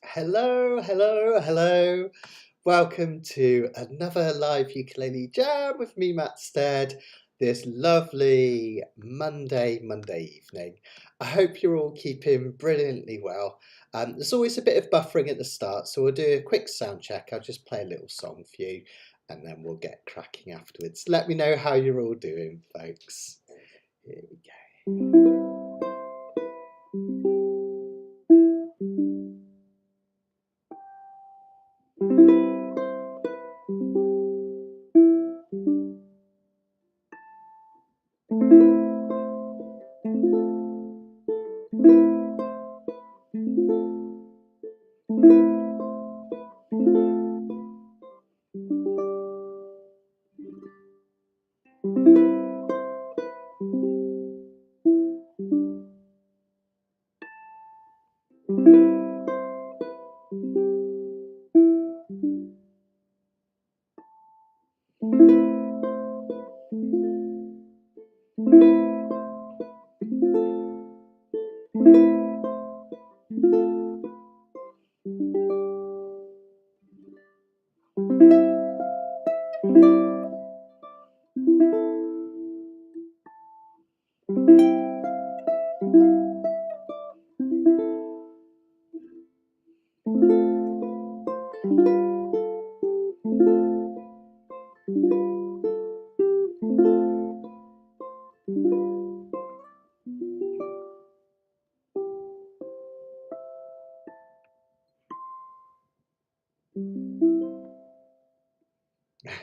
Hello, hello, hello. Welcome to another live ukulele jam with me, Matt Stead, this lovely Monday evening. I hope you're all keeping brilliantly well. There's always a bit of buffering at the start, so we'll do a quick sound check. I'll just play a little song for you, and then we'll get cracking afterwards. Let me know how you're all doing, folks. Here we go.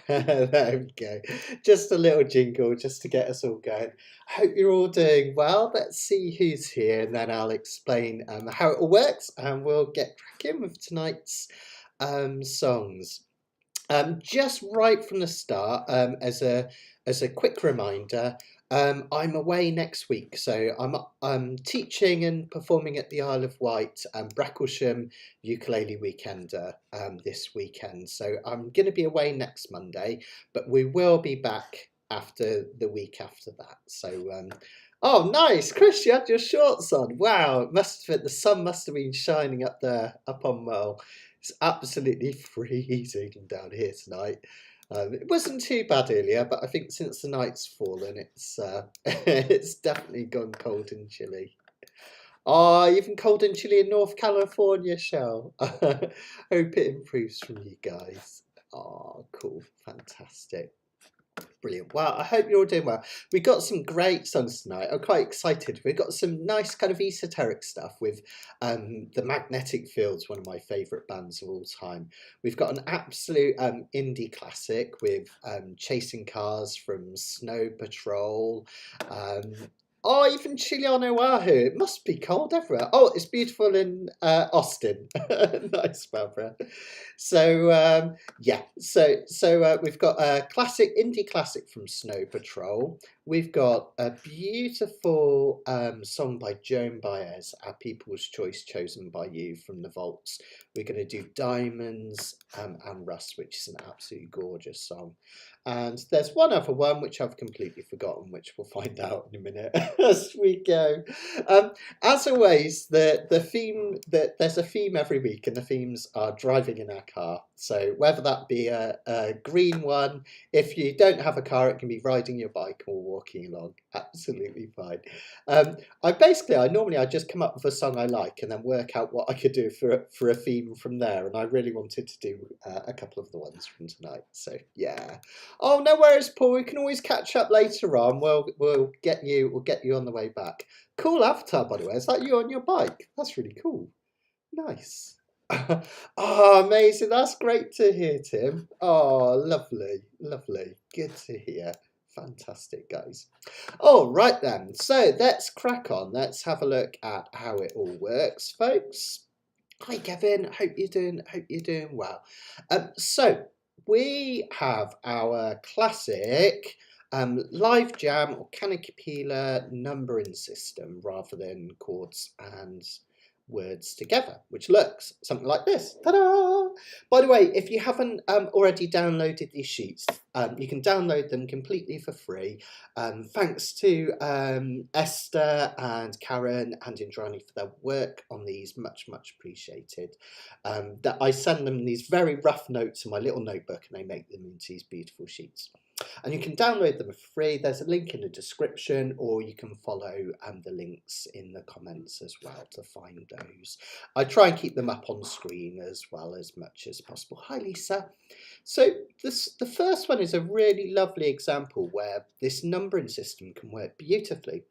There we go. Just a little jingle just to get us all going. I hope you're all doing well. Let's see who's here and then I'll explain how it all works and we'll get cracking with tonight's songs. Just right from the start, as a quick reminder, I'm away next week, so I'm teaching and performing at the Isle of Wight and Bracklesham Ukulele Weekender this weekend. So I'm going to be away next Monday, but we will be back after the week after that. So oh, nice, Chris, you had your shorts on. Wow, the sun must have been shining up there, up on Mull. It's absolutely freezing down here tonight. It wasn't too bad earlier, but I think since the night's fallen, it's it's definitely gone cold and chilly. Oh, even cold and chilly in North California, Shell. Hope it improves from you guys. Oh, cool, fantastic. Brilliant. Well, I hope you're all doing well. We've got some great songs tonight. I'm quite excited. We've got some nice kind of esoteric stuff with the Magnetic Fields, one of my favourite bands of all time. We've got an absolute indie classic with Chasing Cars from Snow Patrol. Um, Oh, even Chile on Oahu. It must be cold everywhere. Oh, it's beautiful in Austin. Nice, Barbara. So yeah, we've got a classic indie classic from Snow Patrol. We've got a beautiful song by Joan Baez, Our People's Choice Chosen by You from the Vaults. We're going to do Diamonds and Rust, which is an absolutely gorgeous song. And there's one other one which I've completely forgotten, which we'll find out in a minute as we go. As always, the theme that there's a theme every week, and the themes are driving in our car. So whether that be a green one, if you don't have a car, it can be riding your bike or walking along. Absolutely fine. I normally just come up with a song I like and then work out what I could do for a theme from there. And I really wanted to do a couple of the ones from tonight. So yeah. Oh, no worries, Paul. We can always catch up later on. We'll get you on the way back. Cool avatar, by the way. Is that you on your bike? That's really cool. Nice. Oh, amazing. That's great to hear, Tim. Oh, lovely, lovely. Good to hear. Fantastic, guys. All right then. So let's crack on. Let's have a look at how it all works, folks. Hi, Kevin. Hope you're doing well. So we have our classic live jam or Kanikapila numbering system rather than chords and words together, which looks something like this. Ta-da! By the way, if you haven't already downloaded these sheets, you can download them completely for free. Thanks to Esther and Karen and Indrani for their work on these, much appreciated. That I send them these very rough notes in my little notebook and they make them into these beautiful sheets. And you can download them for free. There's a link in the description, or you can follow the links in the comments as well to find those. I try and keep them up on screen as well as much as possible. Hi, Lisa. So the first one is a really lovely example where this numbering system can work beautifully.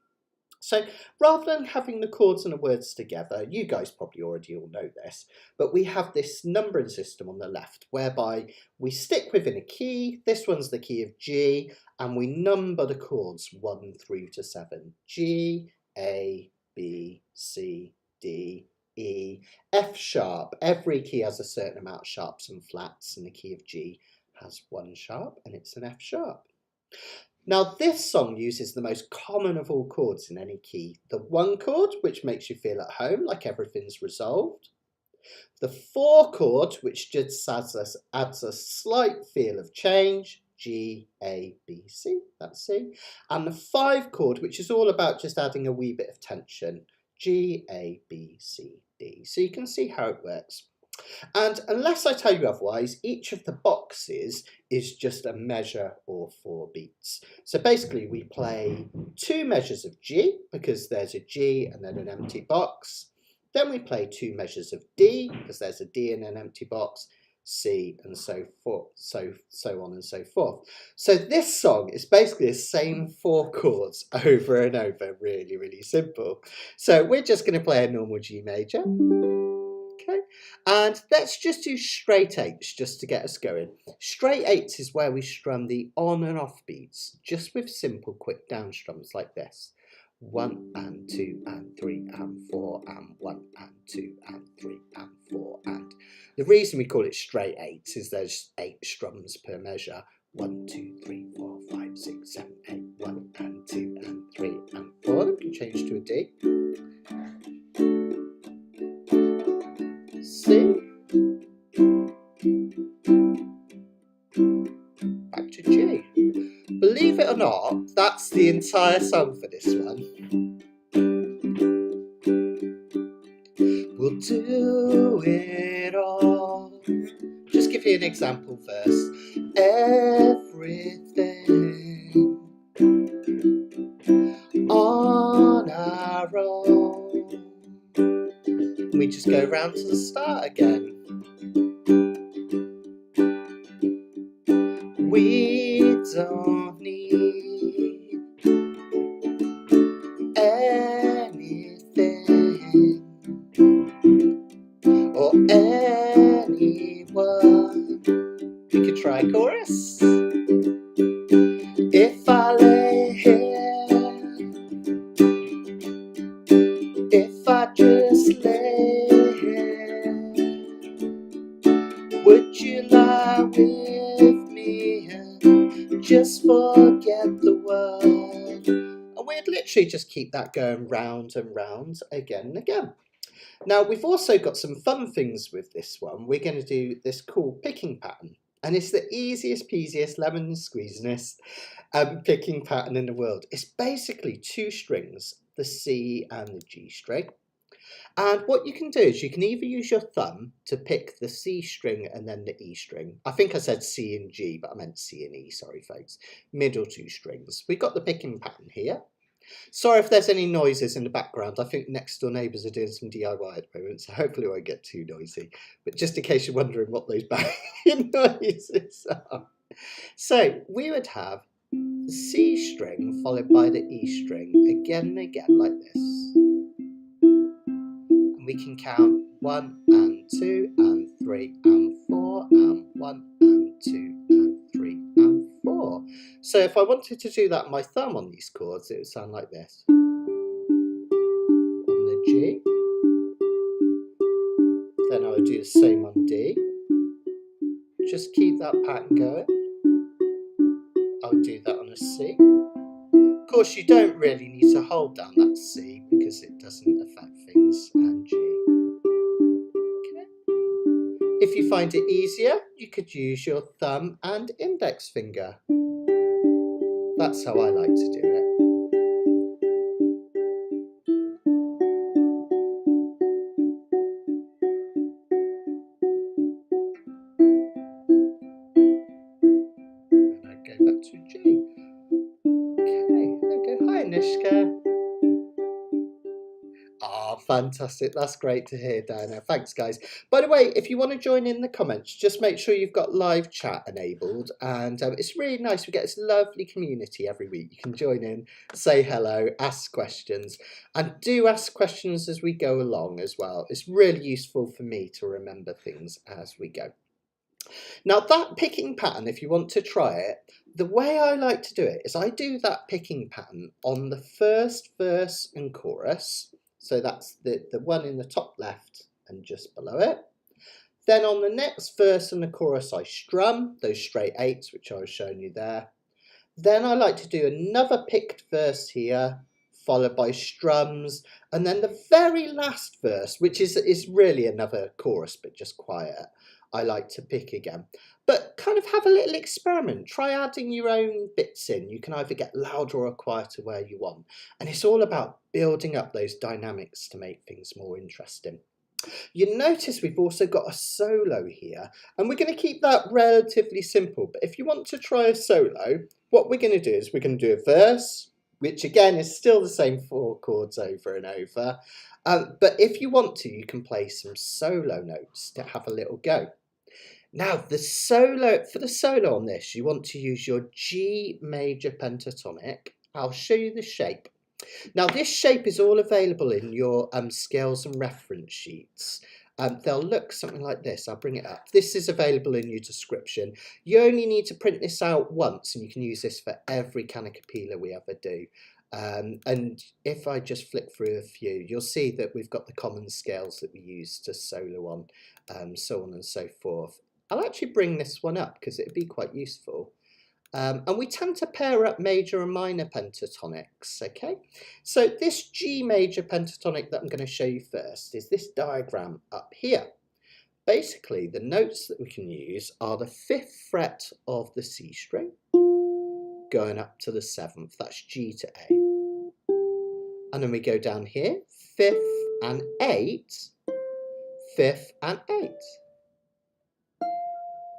So rather than having the chords and the words together, you guys probably already all know this, but we have this numbering system on the left whereby we stick within a key. This one's the key of G, and we number the chords 1 through to 7. G, A, B, C, D, E, F sharp. Every key has a certain amount of sharps and flats, and the key of G has 1 sharp, and it's an F sharp. Now this song uses the most common of all chords in any key. The 1 chord, which makes you feel at home, like everything's resolved. The 4 chord, which just adds a slight feel of change. G, A, B, C, that's C. And the 5 chord, which is all about just adding a wee bit of tension. G, A, B, C, D. So you can see how it works. And unless I tell you otherwise, each of the boxes is just a measure or 4 beats. So basically we play 2 measures of G because there's a G and then an empty box. Then we play 2 measures of D because there's a D and an empty box, C, and so forth, so on and so forth. So this song is basically the same 4 chords over and over, really simple. So we're just going to play a normal G major. Okay, and let's just do straight 8s just to get us going. Straight 8s is where we strum the on and off beats, just with simple quick down strums like this. 1 and 2 and 3 and 4 and 1 and 2 and 3 and 4 and. The reason we call it straight 8s is there's 8 strums per measure. 1, 2, 3, 4, 5, 6, 7, 8. 1 and 2 and 3 and 4. We can change to a D. C, back to G. Believe it or not, that's the entire song for this one. We'll do it all. Just give you an example first. Everything on our own. We just go round to the start again. We don't need anything or anyone. We could try chorus. If I lay here, if I just lay here, would you lie with me and just forget the world? And we'd literally just keep that going round and round again and again. Now we've also got some fun things with this one. We're going to do this cool picking pattern. And it's the easiest peasiest lemon squeezinest picking pattern in the world. It's basically 2 strings, the C and the G string. And what you can do is you can either use your thumb to pick the C string and then the E string. I think I said C and G, but I meant C and E, sorry folks. Middle 2 strings. We've got the picking pattern here. Sorry if there's any noises in the background. I think next door neighbours are doing some DIY at the moment, so hopefully it won't get too noisy. But just in case you're wondering what those banging noises are. So we would have the C string followed by the E string again and again like this. And we can count 1 and 2 and 3 and 4 and 1 and 2 and 3 and 4. So if I wanted to do that with my thumb on these chords, it would sound like this. On the G. Then I would do the same on D. Just keep that pattern going. I would do that on a C. Of course, you don't really need to hold down that C because it doesn't affect things, and G. If you find it easier, you could use your thumb and index finger. That's how I like to do it. And I go back to G. Okay, there we go. Hi, Nishka. Ah, fantastic. That's great to hear, Diana. Thanks, guys. By the way, if you want to join in the comments, just make sure you've got live chat enabled. And it's really nice. We get this lovely community every week. You can join in, say hello, ask questions. And do ask questions as we go along as well. It's really useful for me to remember things as we go. Now, that picking pattern, if you want to try it, the way I like to do it is I do that picking pattern on the first verse and chorus. So that's the one in the top left and just below it. Then on the next verse and the chorus, I strum those straight eights, which I was showing you there. Then I like to do another picked verse here, followed by strums. And then the very last verse, which is really another chorus, but just quiet, I like to pick again. But kind of have a little experiment. Try adding your own bits in. You can either get louder or quieter where you want. And it's all about building up those dynamics to make things more interesting. You notice we've also got a solo here, and we're going to keep that relatively simple. But if you want to try a solo, what we're going to do is we're going to do a verse, which again is still the same 4 chords over and over. But if you want to, you can play some solo notes to have a little go. Now, for the solo on this, you want to use your G major pentatonic. I'll show you the shape. Now, this shape is all available in your scales and reference sheets. They'll look something like this. I'll bring it up. This is available in your description. You only need to print this out once, and you can use this for every Kanikapila we ever do. And if I just flick through a few, you'll see that we've got the common scales that we use to solo on, so on and so forth. I'll actually bring this one up because it'd be quite useful. And we tend to pair up major and minor pentatonics, okay? So this G major pentatonic that I'm going to show you first is this diagram up here. Basically, the notes that we can use are the 5th fret of the C string, going up to the 7th, that's G to A. And then we go down here, 5th and 8, 5th and 8.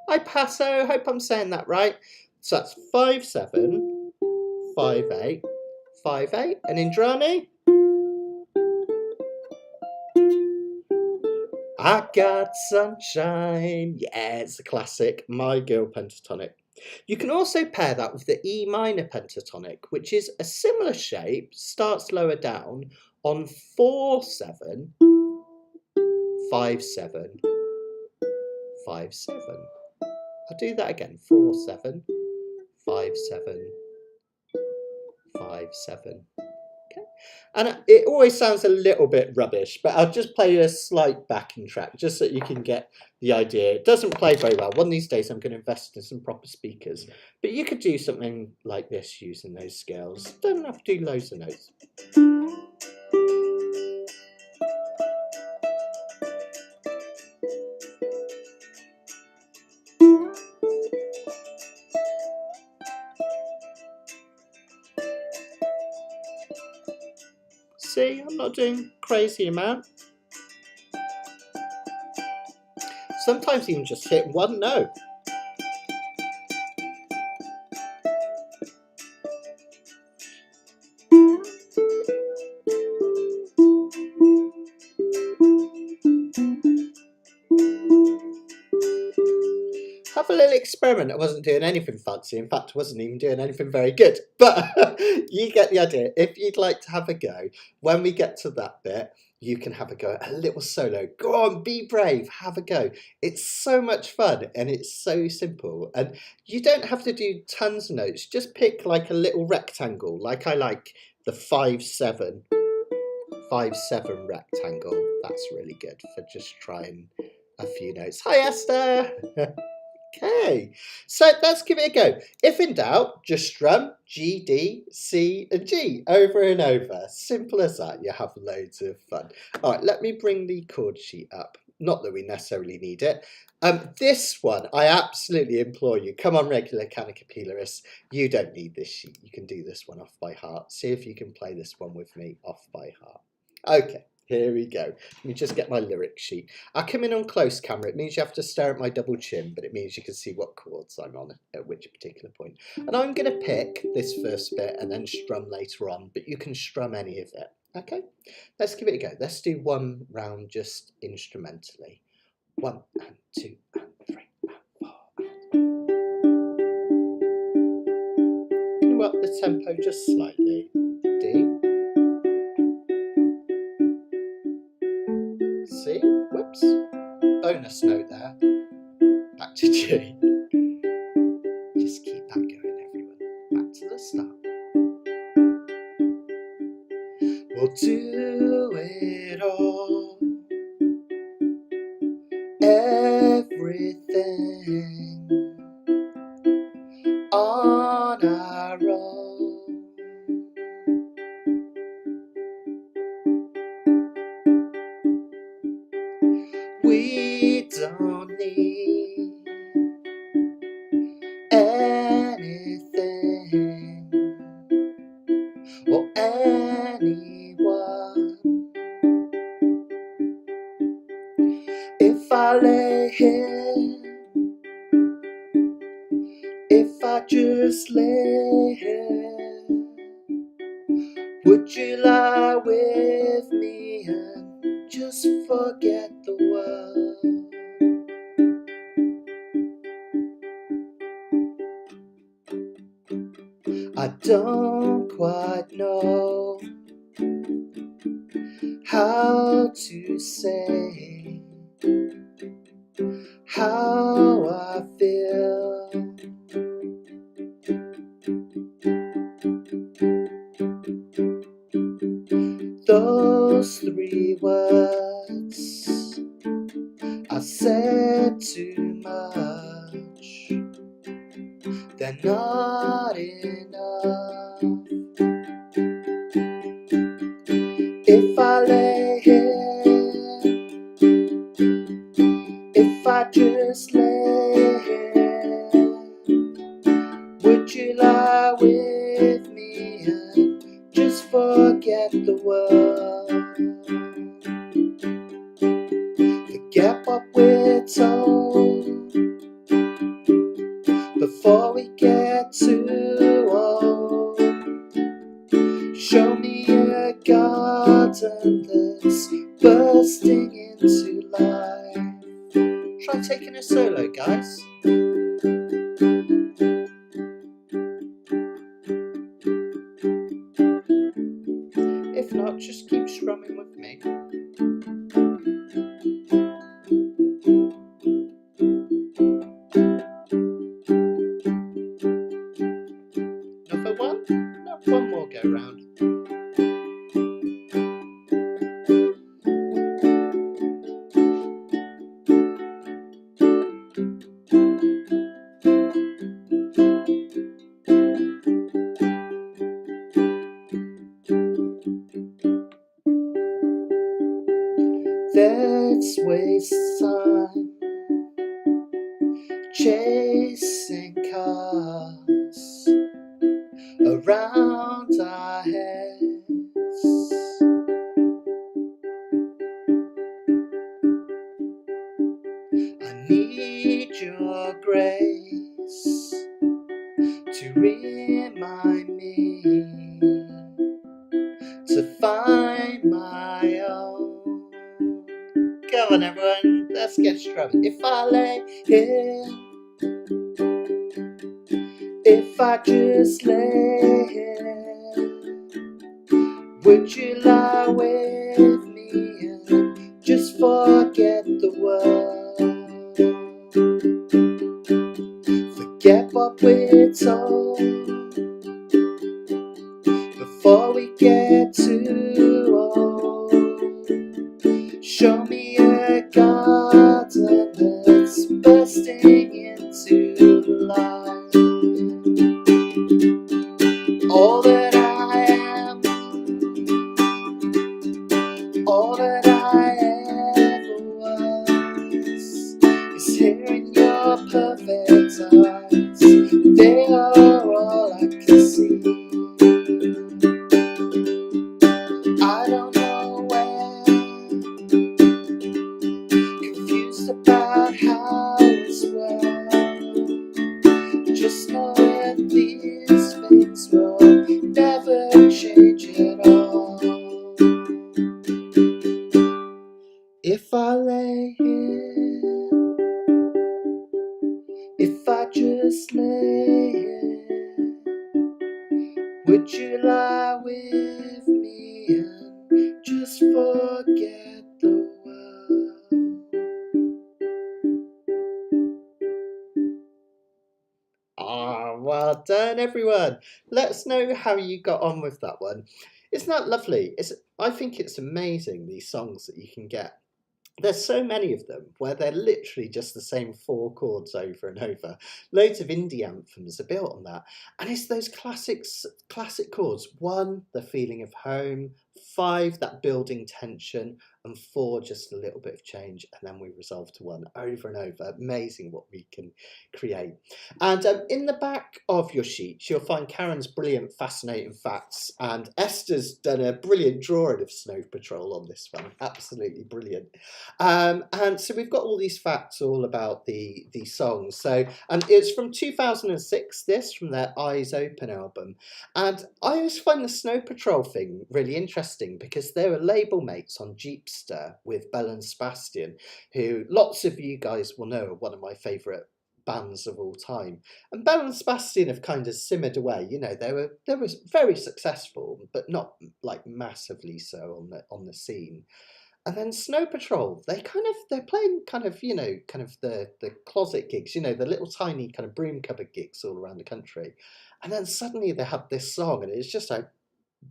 Hi Passo, hope I'm saying that right. So that's 5, 7, 5, 8, 5, 8. And Indrani? I got sunshine. Yeah, it's a classic, My Girl pentatonic. You can also pair that with the E minor pentatonic, which is a similar shape, starts lower down on 4, 7, 5, 7, 5, 7. I'll do that again, 4, 7, 5, 7, 5, 7. Okay, and it always sounds a little bit rubbish, but I'll just play a slight backing track just so you can get the idea. It doesn't play very well. One of these days I'm going to invest in some proper speakers, but you could do something like this using those scales. Don't have to do loads of notes. See, I'm not doing crazy amount. Sometimes even just hit one note. Have a little experiment. I wasn't doing anything fancy. In fact, I wasn't even doing anything very good. But you get the idea. If you'd like to have a go, when we get to that bit, you can have a go at a little solo. Go on, be brave, have a go. It's so much fun and it's so simple. And you don't have to do tons of notes. Just pick like a little rectangle. Like I like the 5, 7, 5, 7 rectangle. That's really good for just trying a few notes. Hi, Esther. Okay, so let's give it a go. If in doubt, just strum G, D, C and G over and over. Simple as that. You have loads of fun. All right, let me bring the chord sheet up. not that we necessarily need it. This one, I absolutely implore you, come on regular Kanikapilarists, you don't need this sheet. You can do this one off by heart. See if you can play this one with me off by heart. Okay, here we go. Let me just get my lyric sheet. I come in on close camera. It means you have to stare at my double chin, but it means you can see what chords I'm on at which particular point. And I'm going to pick this first bit and then strum later on, but you can strum any of it. Okay, let's give it a go. Let's do one round just instrumentally. 1 and 2 and 3 and 4. Can up the tempo just slightly. D. C. Whoops. Bonus note there. Back to G. Just keep that going, everyone. Back to the start. We'll do it all. Everything on our own. We don't need anything or anyone. If I lay here, if I just lay here, would you lie with me and just forget the world? I don't quite know how to say how I feel. Those 3 words I said too much. They're not enough. If I lay here, if I just lay here, would you lie with me and just forget the world? Forget what we're told before we get too old. Show me a garden that's bursting into life. Try taking a solo, guys. If not, just keep strumming with me. Another one? No, one more go round. Let's waste time chasing cars around our heads. I need your grace to remind me to find my own. Come on, everyone, let's get strumming. If I lay here, if I just lay here, would you lie with me and just forget the world? Forget what we're told before we get too old. Show me a garden that's bursting into life. All that I am, all that I ever was, If I lay here, if I just lay here, would you lie with me and just forget the world? Ah, well done, everyone. Let us know how you got on with that one. Isn't that lovely? I think it's amazing, these songs that you can get. There's so many of them where they're literally just the same four chords over and over. Loads of indie anthems are built on that. And it's those classic chords. 1, the feeling of home. 5, that building tension. And 4, just a little bit of change. And then we resolve to 1 over and over. Amazing what we can create. And in the back of your sheets, you'll find Karen's brilliant, fascinating facts. And Esther's done a brilliant drawing of Snow Patrol on this one. Absolutely brilliant. And so we've got all these facts all about the songs. So it's from 2006, this, from their Eyes Open album. And I always find the Snow Patrol thing really interesting because they were label mates on Jeepster with Bell and Sebastian, who lots of you guys will know are one of my favourite bands of all time. And Bell and Sebastian have kind of simmered away. You know, they were very successful, but not like massively so on the scene. And then Snow Patrol, they're playing kind of, you know, kind of the closet gigs, you know, the little tiny kind of broom cupboard gigs all around the country. And then suddenly they had this song and it's just like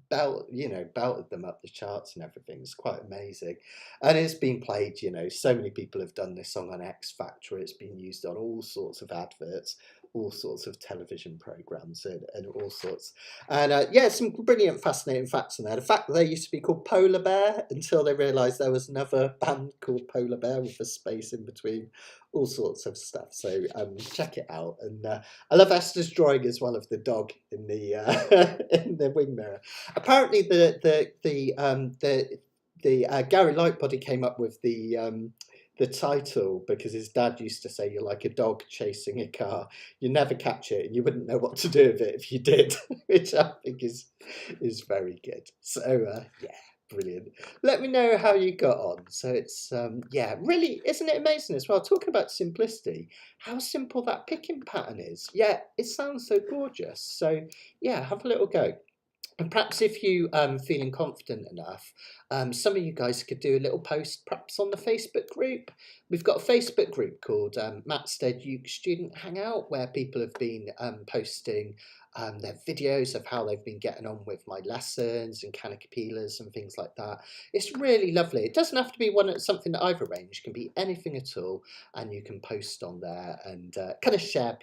belted them up the charts and everything. It's quite amazing. And it's been played, you know, so many people have done this song on X Factor. It's been used on all sorts of adverts, all sorts of television programs and all sorts. And yeah, some brilliant, fascinating facts in there. The fact that they used to be called Polar Bear until they realised there was another band called Polar Bear with a space in between, all sorts of stuff. So check it out. And I love Esther's drawing as well of the dog in the in the wing mirror. Apparently, the Gary Lightbody came up with the title because his dad used to say, "You're like a dog chasing a car. You never catch it, and you wouldn't know what to do with it if you did," which I think is very good. So yeah. Brilliant. Let me know how you got on. So it's yeah, really, isn't it amazing as well? Talking about simplicity, how simple that picking pattern is. Yeah, it sounds so gorgeous. So yeah, have a little go. And perhaps if you feeling confident enough, some of you guys could do a little post perhaps on the Facebook group. We've got a Facebook group called Matt Stead Uke Student Hangout where people have been posting their videos of how they've been getting on with my lessons and Kanikapilas and things like that. It's really lovely. It doesn't have to be something that I've arranged. It can be anything at all, and you can post on there and kind of share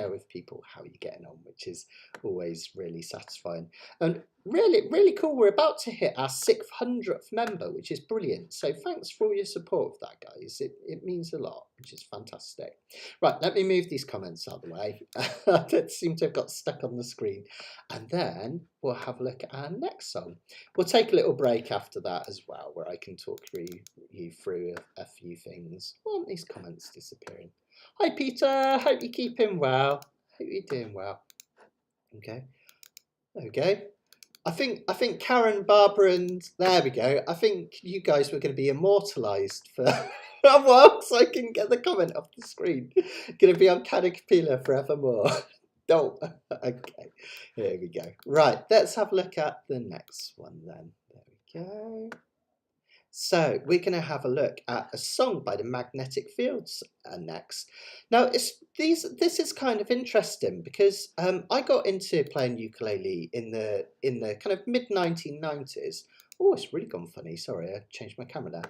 with people how you're getting on, which is always really satisfying. And really cool. We're about to hit our 600th member, which is brilliant. So thanks for all your support of that, guys. It means a lot, which is fantastic. Right, let me move these comments out of the way that seem to have got stuck on the screen. And then we'll have a look at our next song. We'll take a little break after that as well, where I can talk you through a few things. Why aren't these comments disappearing? Hi, Peter. Hope you're keeping well. Hope you're doing well. Okay. Okay. I think Karen, Barbara, and there we go. I think you guys were going to be immortalised for a while, so I can get the comment off the screen. Going to be on Kanikapila forevermore. Oh, okay. Here we go. Right, let's have a look at the next one then. There we go. So we're going to have a look at a song by the Magnetic Fields next. Now, this is kind of interesting because I got into playing ukulele in the kind of mid 1990s. Oh, it's really gone funny. Sorry, I changed my camera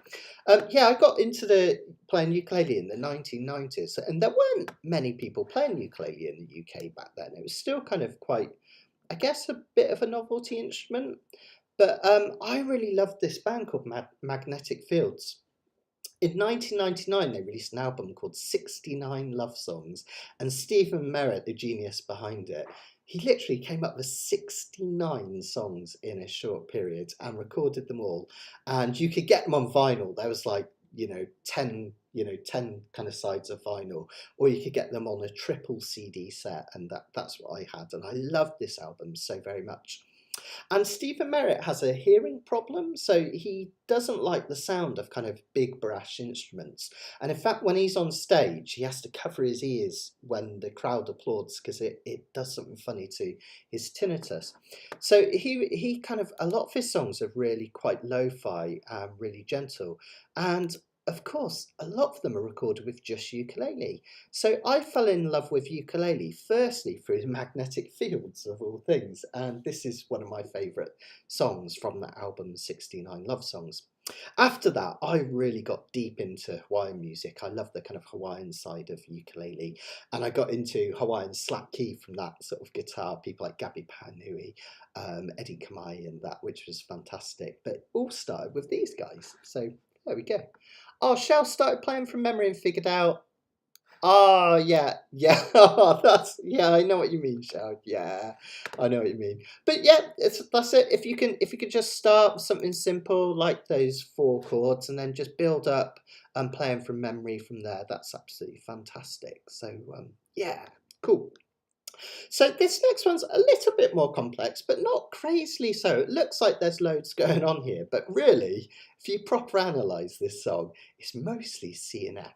there. Yeah, I got into playing ukulele in the 1990s, and there weren't many people playing ukulele in the UK back then. It was still kind of quite, I guess, a bit of a novelty instrument. But I really loved this band called Magnetic Fields. In 1999, they released an album called 69 Love Songs, and Stephen Merritt, the genius behind it, he literally came up with 69 songs in a short period and recorded them all. And you could get them on vinyl. There was like, 10 kind of sides of vinyl, or you could get them on a triple CD set, and that's what I had. And I loved this album so very much. And Stephen Merritt has a hearing problem, so he doesn't like the sound of kind of big brash instruments. And in fact, when he's on stage, he has to cover his ears when the crowd applauds because it does something funny to his tinnitus. So he kind of, a lot of his songs are really quite lo-fi and really gentle. And of course, a lot of them are recorded with just ukulele. So I fell in love with ukulele, firstly through magnetic fields of all things, and this is one of my favourite songs from that album, 69 Love Songs. After that, I really got deep into Hawaiian music. I love the kind of Hawaiian side of ukulele, and I got into Hawaiian slap key from that sort of guitar, people like Gabi Paunui, Eddie Kamai and that, which was fantastic. But it all started with these guys, so there we go. Oh, Shell started playing from memory and figured out. Oh yeah, yeah. Yeah. I know what you mean, Shell. Yeah, I know what you mean. But yeah, that's it. If you could just start with something simple like those 4 chords, and then just build up and playing from memory from there, that's absolutely fantastic. So yeah, cool. So this next one's a little bit more complex, but not crazily so. It looks like there's loads going on here, but really, if you proper analyse this song, it's mostly C and F.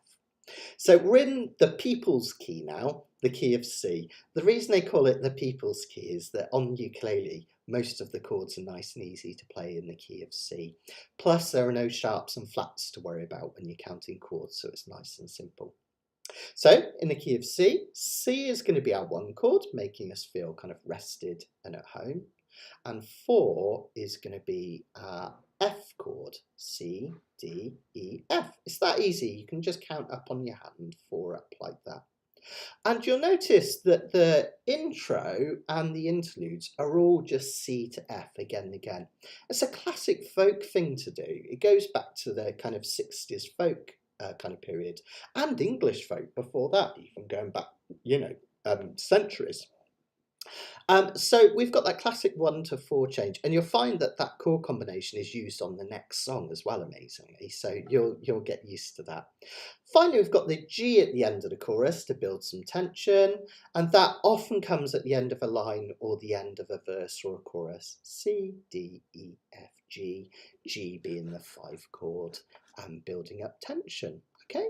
So we're in the people's key now, the key of C. The reason they call it the people's key is that on ukulele, most of the chords are nice and easy to play in the key of C. Plus, there are no sharps and flats to worry about when you're counting chords, so it's nice and simple. So in the key of C, C is going to be our 1 chord, making us feel kind of rested and at home. And 4 is going to be our F chord, C, D, E, F. It's that easy. You can just count up on your hand 4 up like that. And you'll notice that the intro and the interludes are all just C to F again and again. It's a classic folk thing to do. It goes back to the kind of 60s folk kind of period, and English folk before that, even going back, centuries. So we've got that classic 1 to 4 change, and you'll find that that chord combination is used on the next song as well, amazingly. So you'll get used to that. Finally, we've got the G at the end of the chorus to build some tension, and that often comes at the end of a line or the end of a verse or a chorus. C, D, E, F, G, G being the 5 chord and building up tension. Okay?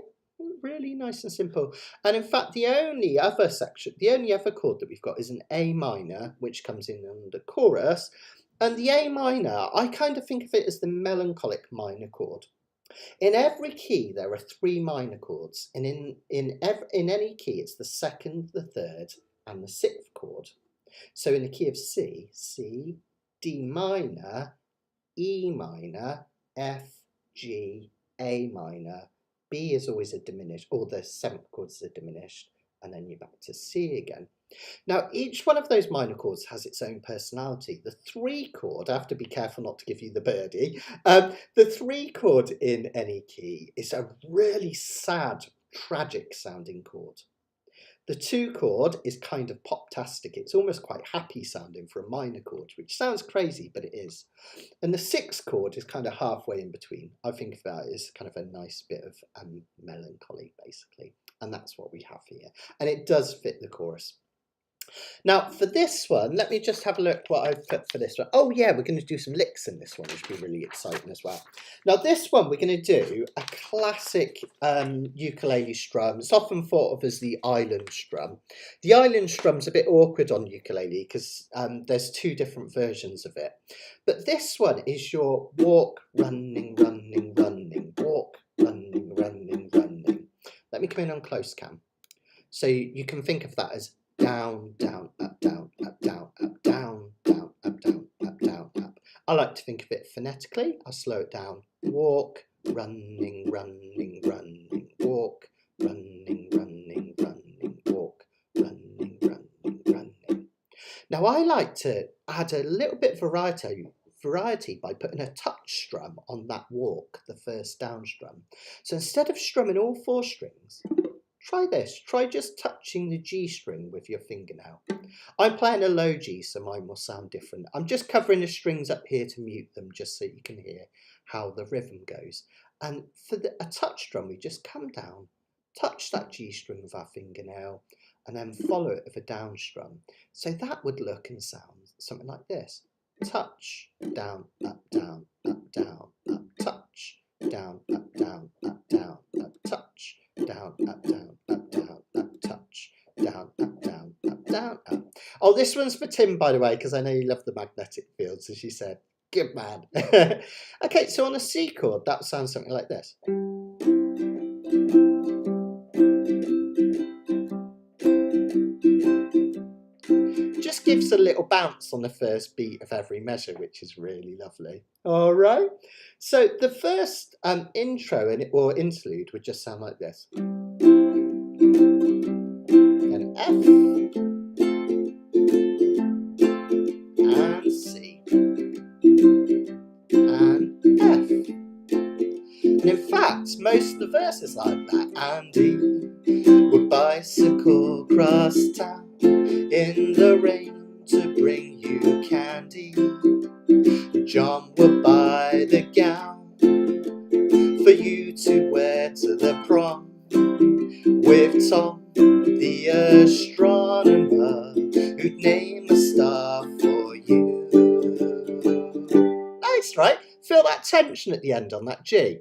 Really nice and simple. And in fact, the only other chord that we've got is an A minor, which comes in on the chorus. And the A minor, I kind of think of it as the melancholic minor chord. In every key, there are 3 minor chords, and in any key, it's the 2nd, the 3rd, and the 6th chord. So in the key of C, C, D minor, E minor, F, G, A minor, B is always a diminished, or the 7th chord is a diminished, and then you're back to C again. Now, each one of those minor chords has its own personality. The 3 chord, I have to be careful not to give you the birdie, the 3 chord in any key is a really sad, tragic sounding chord. The 2 chord is kind of pop-tastic. It's almost quite happy sounding for a minor chord, which sounds crazy, but it is. And the 6th chord is kind of halfway in between. I think of that as kind of a nice bit of melancholy, basically. And that's what we have here. And it does fit the chorus. Now, for this one, let me just have a look what I've put for this one. Oh, yeah, we're going to do some licks in this one, which will be really exciting as well. Now, this one, we're going to do a classic ukulele strum. It's often thought of as the island strum. The island strum's a bit awkward on ukulele because there's 2 different versions of it. But this one is your walk, running, running, running, walk, running, running, running. Let me come in on close cam. So you can think of that as down, down, up, down, up, down, up, down, down, up, down, up, down, up. I like to think of it phonetically. I'll slow it down. Walk, running, running, running, walk, running, running, running, walk, running, running, running. Now I like to add a little bit of variety by putting a touch strum on that walk, the first down strum. So instead of strumming all 4 strings, try this. Try just touching the G string with your fingernail. I'm playing a low G, so mine will sound different. I'm just covering the strings up here to mute them, just so you can hear how the rhythm goes. And for a touch drum, we just come down, touch that G string with our fingernail, and then follow it with a down strum. So that would look and sound something like this. touch, down, up, down, up, down, up, touch, down, up, down, up, down, up, touch, down, up, down, up, down, up, touch, down, up, down, up, down, up. Oh, this one's for Tim, by the way, because I know you love the magnetic fields, as you said. Good man. Okay, so on a C chord, that sounds something like this. Just gives a little bounce on the first beat of every measure, which is really lovely. All right. So the first intro or interlude would just sound like this. Then F and C and F. And in fact, most of the verses like that. Andy would bicycle across town in the rain to bring you candy. John would buy the gown for you to wear to the prom with Tom, the astronomer, who'd name a star for you. Nice, right? Feel that tension at the end on that G.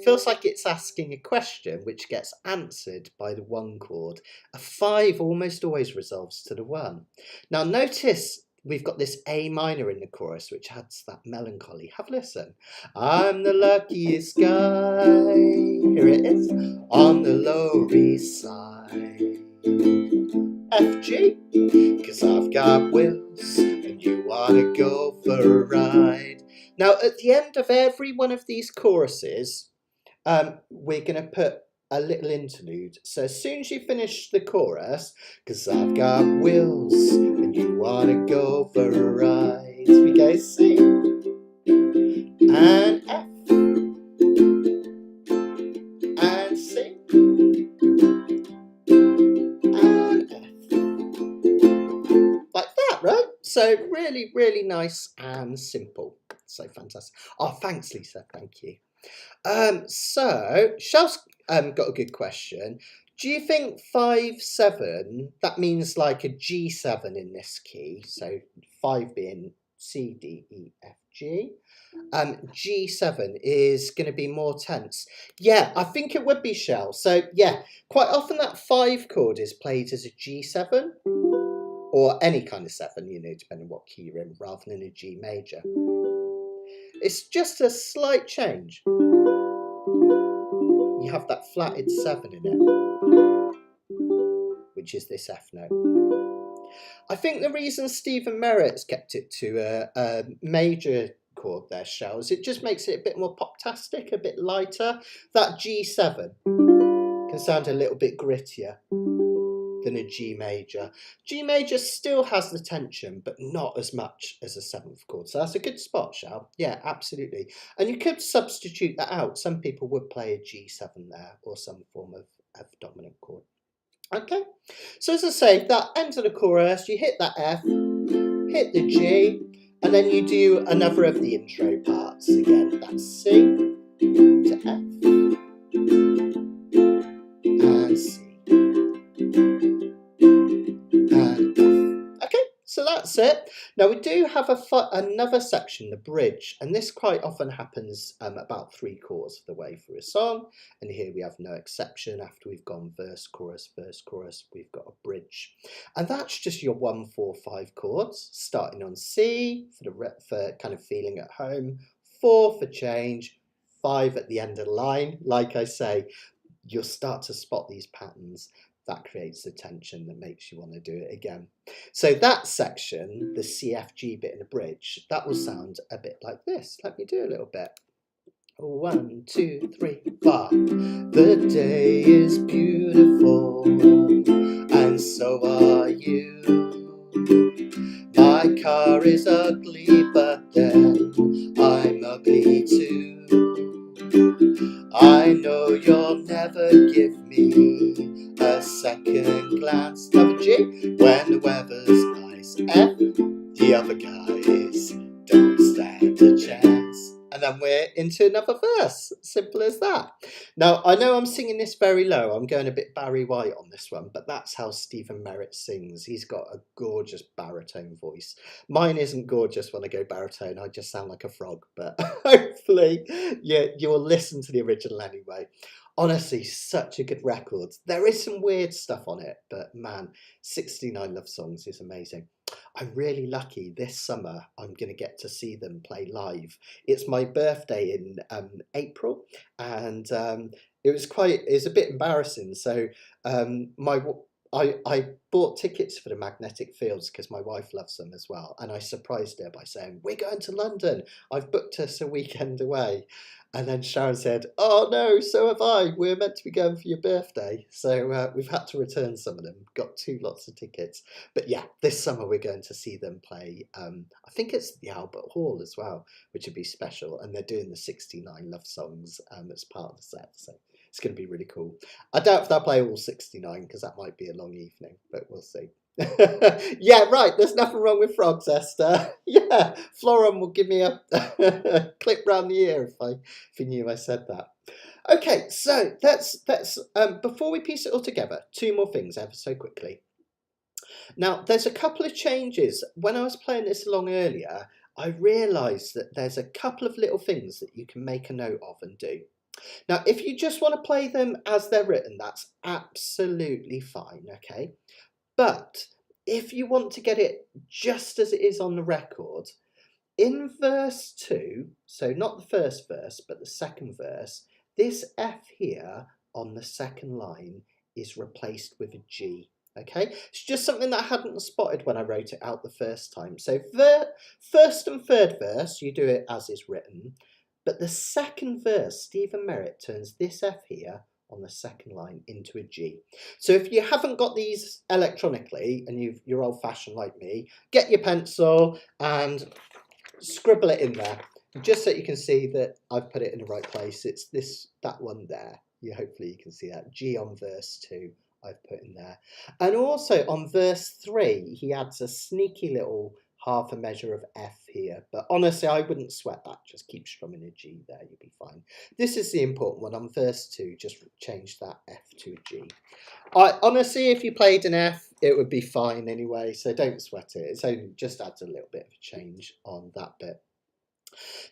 Feels like it's asking a question which gets answered by the 1 chord. A 5 almost always resolves to the 1. Now notice we've got this A minor in the chorus, which adds that melancholy. Have a listen. I'm the luckiest guy, here it is, on the Lower East Side. F, G, 'cause I've got wheels and you wanna go for a ride. Now at the end of every one of these choruses, we're going to put a little interlude. So as soon as you finish the chorus, 'cause I've got wheels and you want to go for a ride, we go C and F and C and F. Like that, right? So really, really nice and simple. So fantastic. Oh, thanks, Lisa. Thank you. So Shell's got a good question. Do you think 5/7, that means like a G7 in this key, so 5 being C, D, E, F, G, G7 is going to be more tense? Yeah, I think it would be, Shell. So yeah, quite often that 5 chord is played as a G7 or any kind of 7, you know, depending on what key you're in, rather than a G major. It's just a slight change. You have that flatted 7 in it, which is this F note. I think the reason Stephen Merritt's kept it to a major chord there, Shell, is it just makes it a bit more pop-tastic, a bit lighter. That G7 can sound a little bit grittier than a G major. G major still has the tension, but not as much as a 7th chord. So that's a good spot, Shell. Yeah, absolutely. And you could substitute that out. Some people would play a G7 there or some form of dominant chord. Okay, so as I say, that ends of the chorus, you hit that F, hit the G, and then you do another of the intro parts again. That's C to F and C. Okay, so that's it. Now we do have another section, the bridge, and this quite often happens about 3/4 of the way through a song, and here we have no exception. After we've gone verse, chorus, we've got a bridge, and that's just your 1, 4, 5 chords, starting on C for kind of feeling at home, 4 for change, 5 at the end of the line. Like I say, you'll start to spot these patterns. That creates the tension that makes you want to do it again. So that section, the CFG bit in the bridge, that will sound a bit like this. Let me do a little bit. 1, 2, 3, 4. The day is beautiful, and so are you. My car is ugly, but then I'm ugly too. I know you'll never give me a second glance. Another G. When the weather's nice. F. The other guys don't stand a chance. And then we're into another verse. Simple as that. Now, I know I'm singing this very low. I'm going a bit Barry White on this one, but that's how Stephen Merritt sings. He's got a gorgeous baritone voice. Mine isn't gorgeous when I go baritone. I just sound like a frog, but hopefully you'll listen to the original anyway. Honestly, such a good record. There is some weird stuff on it, but man, 69 Love Songs is amazing. I'm really lucky this summer I'm going to get to see them play live. It's my birthday in April, and it's a bit embarrassing. So I bought tickets for the Magnetic Fields because my wife loves them as well, and I surprised her by saying, "We're going to London. I've booked us a weekend away." And then Sharon said, "Oh no, so have I. We're meant to be going for your birthday." So we've had to return some of them. Got 2 lots of tickets. But yeah, this summer we're going to see them play, I think it's the Albert Hall as well, which would be special. And they're doing the 69 Love Songs as part of the set. So it's going to be really cool. I doubt if they'll play all 69 because that might be a long evening, but we'll see. Yeah, right, there's nothing wrong with frogs, Esther. Yeah, Florum will give me a clip round the ear if he knew I said that. Okay, so that's before we piece it all together, 2 more things ever so quickly. Now, there's a couple of changes. When I was playing this along earlier, I realised that there's a couple of little things that you can make a note of and do. Now, if you just want to play them as they're written, that's absolutely fine, okay? But if you want to get it just as it is on the record, in verse 2, so not the first verse, but the second verse, this F here on the second line is replaced with a G. Okay, it's just something that I hadn't spotted when I wrote it out the first time. So first and third verse, you do it as is written, but the second verse, Stephen Merritt turns this F here on the second line into a G. So if you haven't got these electronically and you're old-fashioned like me, get your pencil and scribble it in there, just so you can see that I've put it in the right place. It's that one there. Hopefully you can see that. G on verse 2 I've put in there. And also on verse 3, he adds a sneaky little half a measure of F here. But honestly, I wouldn't sweat that. Just keep strumming a G there. You'll be fine. This is the important one. On verse 2, just change that F to a G. Honestly, if you played an F, it would be fine anyway. So don't sweat it. It's only just adds a little bit of a change on that bit.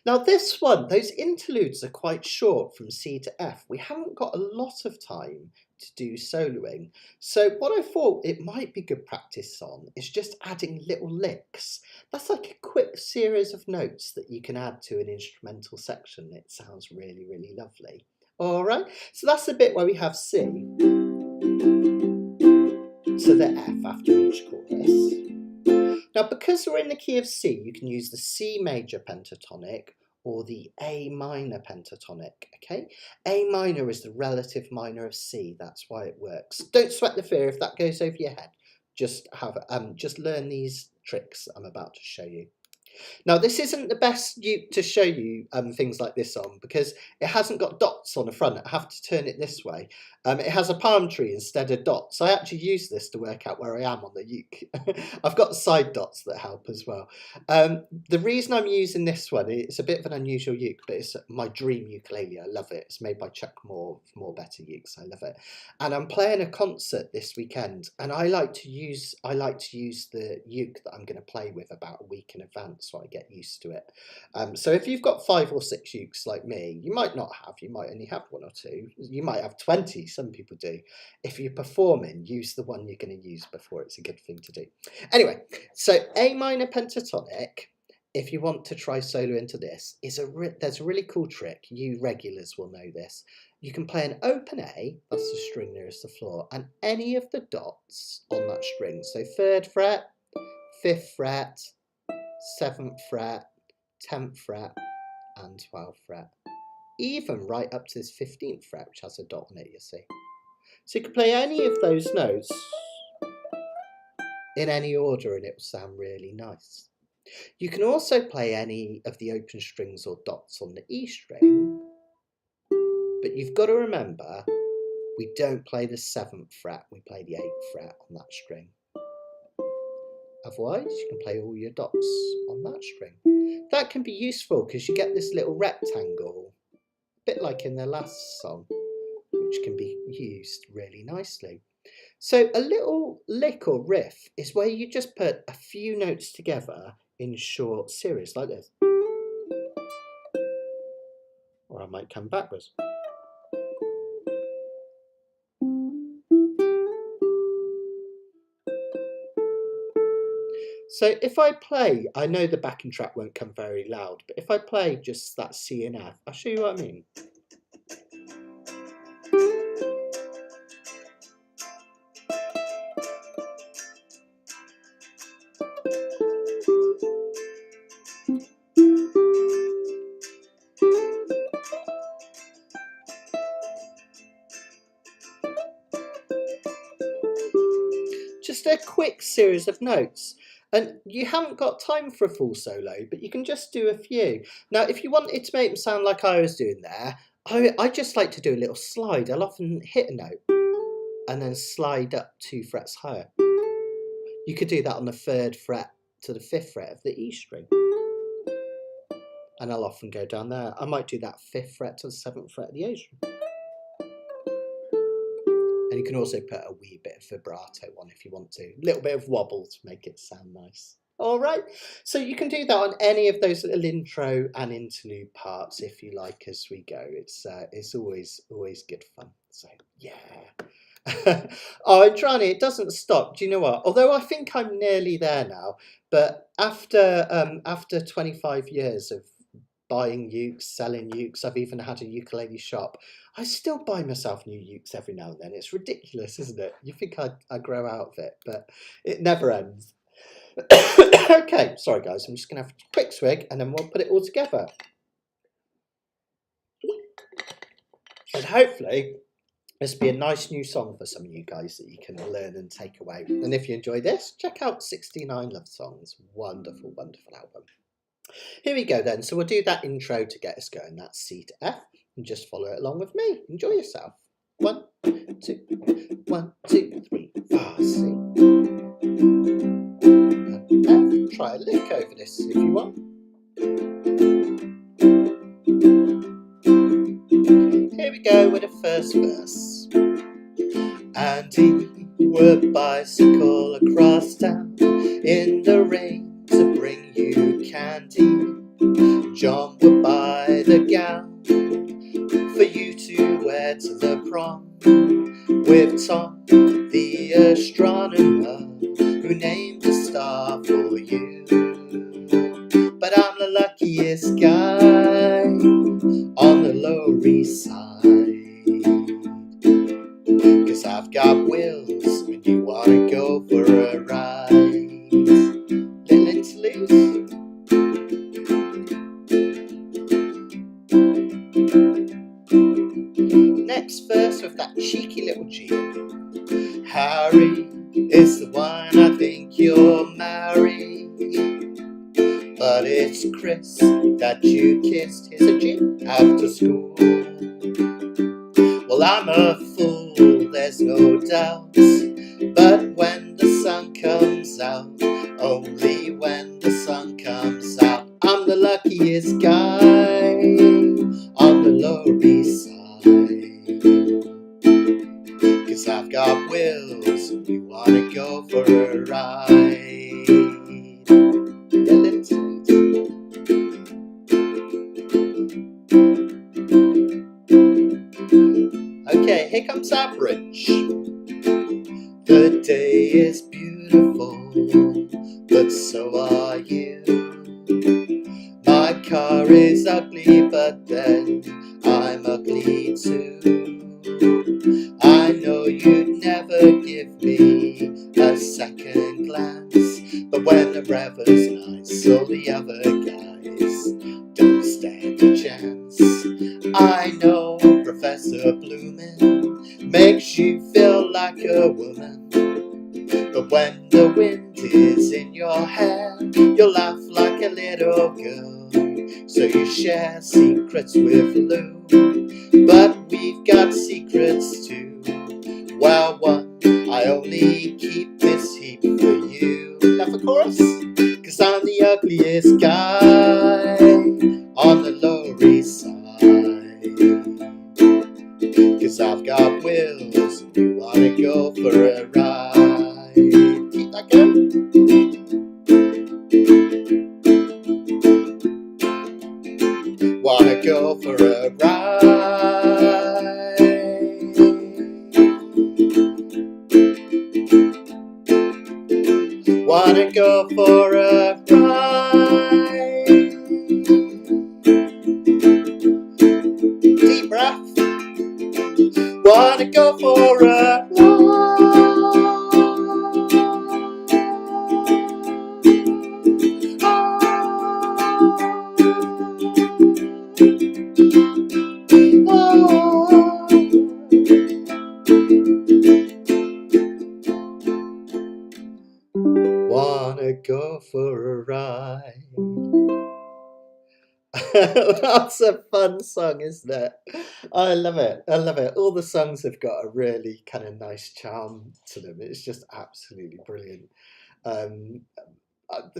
Now this one, those interludes are quite short from C to F. We haven't got a lot of time to do soloing. So what I thought it might be good practice on is just adding little licks. That's like a quick series of notes that you can add to an instrumental section. It sounds really, really lovely. All right, so that's the bit where we have C to the F after each chorus. Now, because we're in the key of C, you can use the C major pentatonic or the A minor pentatonic, okay? A minor is the relative minor of C, that's why it works. Don't sweat the fear if that goes over your head. Just learn these tricks I'm about to show you. Now, this isn't the best uke to show you things like this on because it hasn't got dots on the front. I have to turn it this way. It has a palm tree instead of dots. I actually use this to work out where I am on the uke. I've got side dots that help as well. The reason I'm using this one, it's a bit of an unusual uke, but it's my dream ukulele. I love it. It's made by Chuck Moore, More Better Ukes. I love it. And I'm playing a concert this weekend, and I like to use the uke that I'm going to play with about a week in advance, so I get used to it. So if you've got 5 or 6 ukes like me, you might not have, you might only have 1 or 2, you might have 20, some people do. If you're performing, use the one you're going to use before. It's a good thing to do. Anyway, so A minor pentatonic, if you want to try solo into this, there's a really cool trick. You regulars will know this. You can play an open A, that's the string nearest the floor, and any of the dots on that string. So 3rd fret, 5th fret, 7th fret, 10th fret, and 12th fret. Even right up to this 15th fret, which has a dot on it, you see. So you can play any of those notes in any order and it will sound really nice. You can also play any of the open strings or dots on the E string, but you've got to remember, we don't play the 7th fret, we play the 8th fret on that string. Otherwise, you can play all your dots on that string. That can be useful because you get this little rectangle, a bit like in the last song, which can be used really nicely. So a little lick or riff is where you just put a few notes together in short series like this. Or I might come backwards. So if I play, I know the backing track won't come very loud, but if I play just that C and F, I'll show you what I mean. Just a quick series of notes. And you haven't got time for a full solo, but you can just do a few. Now, if you wanted to make them sound like I was doing there, I just like to do a little slide. I'll often hit a note and then slide up 2 frets higher. You could do that on the 3rd fret to the 5th fret of the E string. And I'll often go down there. I might do that 5th fret to the 7th fret of the A string. And you can also put a wee bit of vibrato on if you want to. A little bit of wobble to make it sound nice. All right, so you can do that on any of those little intro and interlude parts if you like as we go. It's always good fun. So yeah. Oh, and Johnny, it doesn't stop. Do you know what? Although I think I'm nearly there now, but after 25 years of buying ukes, selling ukes, I've even had a ukulele shop. I still buy myself new ukes every now and then. It's ridiculous, isn't it? You think I grow out of it, but it never ends. Okay, sorry guys, I'm just going to have a quick swig and then we'll put it all together. And hopefully this will be a nice new song for some of you guys that you can learn and take away. And if you enjoy this, check out 69 Love Songs. Wonderful, wonderful album. Here we go then. So we'll do that intro to get us going. That's C to F. And just follow it along with me. Enjoy yourself. 1, 2, 1, 2, 3, 4, C. And F. Try a lick over this if you want. Here we go with the first verse. And he would bicycle across town in the rain to bring you candy. John would buy the gown for you to wear to the prom with Tom, the astronomer, who named a star for you. But I'm the luckiest guy on the Lower East Side, 'cause I've got wheels and you wanna go for a ride. Little interlude. Next verse with that cheeky little G. Harry is the one I think you'll marry, but it's Chris that you kissed. Here's a G. After school. Well, I'm a fool, there's no doubt, but when the sun comes out, only when the sun comes out, I'm the luckiest guy on the Lower East Side, 'cause I've got wheels and you wanna go for a ride. Yeah, let's Okay, here comes our bridge. The day is beautiful, but so are you. My car is ugly, but then I'm ugly too. I know you'd never give me a second glance, but when the weather's nice, all the other guys don't stand a chance. I know Professor Bloomin' makes you feel like a woman, but when the wind is in your hair, you laugh like a little girl. So you share secrets with Lou, but we've got secrets too. Well, one, I only keep this heap for you. Now for chorus. 'cause I've got wheels and you wanna go for a ride. Keep that going. Wanna go for a ride. Wanna go for a ride. Deep breath. Wanna go for a Wanna go for a ride. That's a fun song, isn't it? I love it. I love it. All the songs have got a really kind of nice charm to them. It's just absolutely brilliant. Um,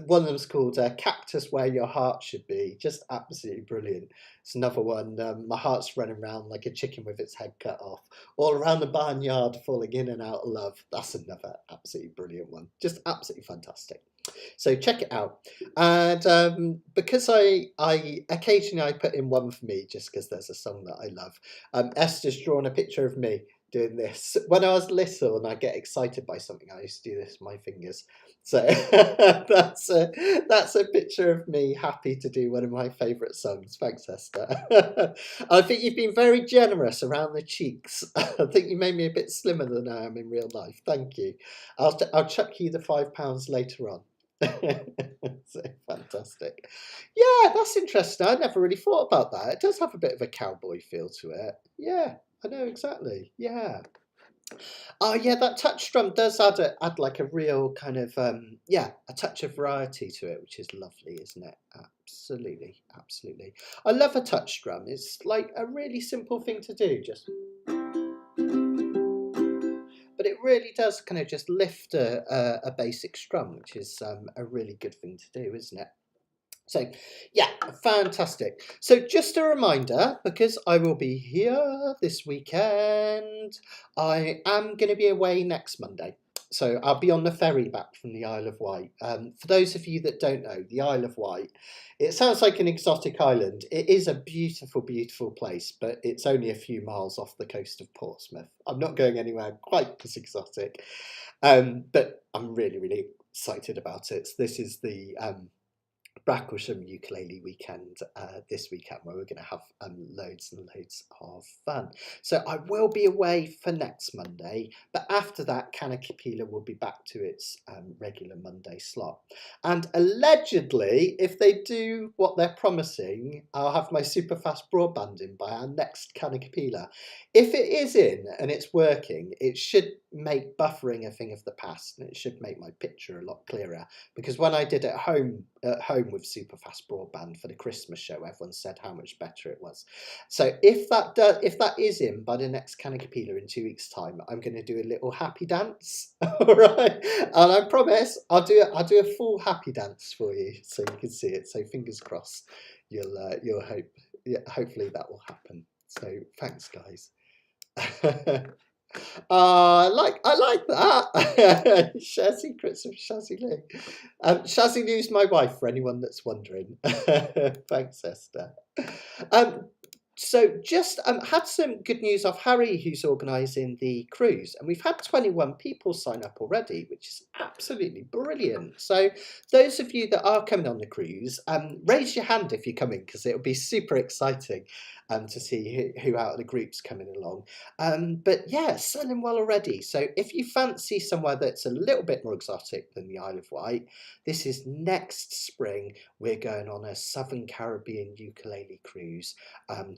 one of them's called Cactus Where Your Heart Should Be. Just absolutely brilliant. It's another one. My heart's running around like a chicken with its head cut off. All around the barnyard, falling in and out of love. That's another absolutely brilliant one. Just absolutely fantastic. So check it out. And because I occasionally I put in one for me just because there's a song that I love. Esther's drawn a picture of me doing this. When I was little and I get excited by something, I used to do this with my fingers. So that's a picture of me happy to do one of my favourite songs. Thanks, Esther. I think you've been very generous around the cheeks. I think you made me a bit slimmer than I am in real life. Thank you. I'll chuck you the £5 later on. So fantastic. Yeah, that's interesting. I never really thought about that. It does have a bit of a cowboy feel to it. Yeah, I know exactly. Yeah. Oh yeah, that touch drum does add like a real kind of yeah, a touch of variety to it, which is lovely, isn't it? Absolutely, absolutely. I love a touch drum. It's like a really simple thing to do, just but it really does kind of just lift a basic strum, which is a really good thing to do, isn't it? So, yeah, fantastic. So, just a reminder, because I will be here this weekend, I am going to be away next Monday. So, I'll be on the ferry back from the Isle of Wight. For those of you that don't know, the Isle of Wight, it sounds like an exotic island. It is a beautiful, beautiful place, but it's only a few miles off the coast of Portsmouth. I'm not going anywhere quite as exotic, but I'm really, really excited about it. So this is the Bracklesham Ukulele Weekend this weekend, where we're going to have loads and loads of fun. So I will be away for next Monday, but after that, Kanikapila will be back to its regular Monday slot. And allegedly, if they do what they're promising, I'll have my super fast broadband in by our next Kanikapila. If it is in and it's working, it should make buffering a thing of the past, and it should make my picture a lot clearer. Because when I did it at home with super fast broadband for the Christmas show, everyone said how much better it was. So if that is in by the next Kanikapila in 2 weeks' time, I'm going to do a little happy dance. All right, and I promise I'll do a full happy dance for you so you can see it. So fingers crossed, you'll hopefully that will happen. So thanks, guys. I like that. Share secrets of Shazzy Lou. Shazzy Lou's my wife, for anyone that's wondering. Thanks, Esther. So just had some good news of Harry, who's organising the cruise, and we've had 21 people sign up already, which is absolutely brilliant. So those of you that are coming on the cruise, raise your hand if you're coming, because it'll be super exciting to see who out of the group's coming along. But yeah, selling well already. So if you fancy somewhere that's a little bit more exotic than the Isle of Wight, this is next spring. We're going on a Southern Caribbean ukulele cruise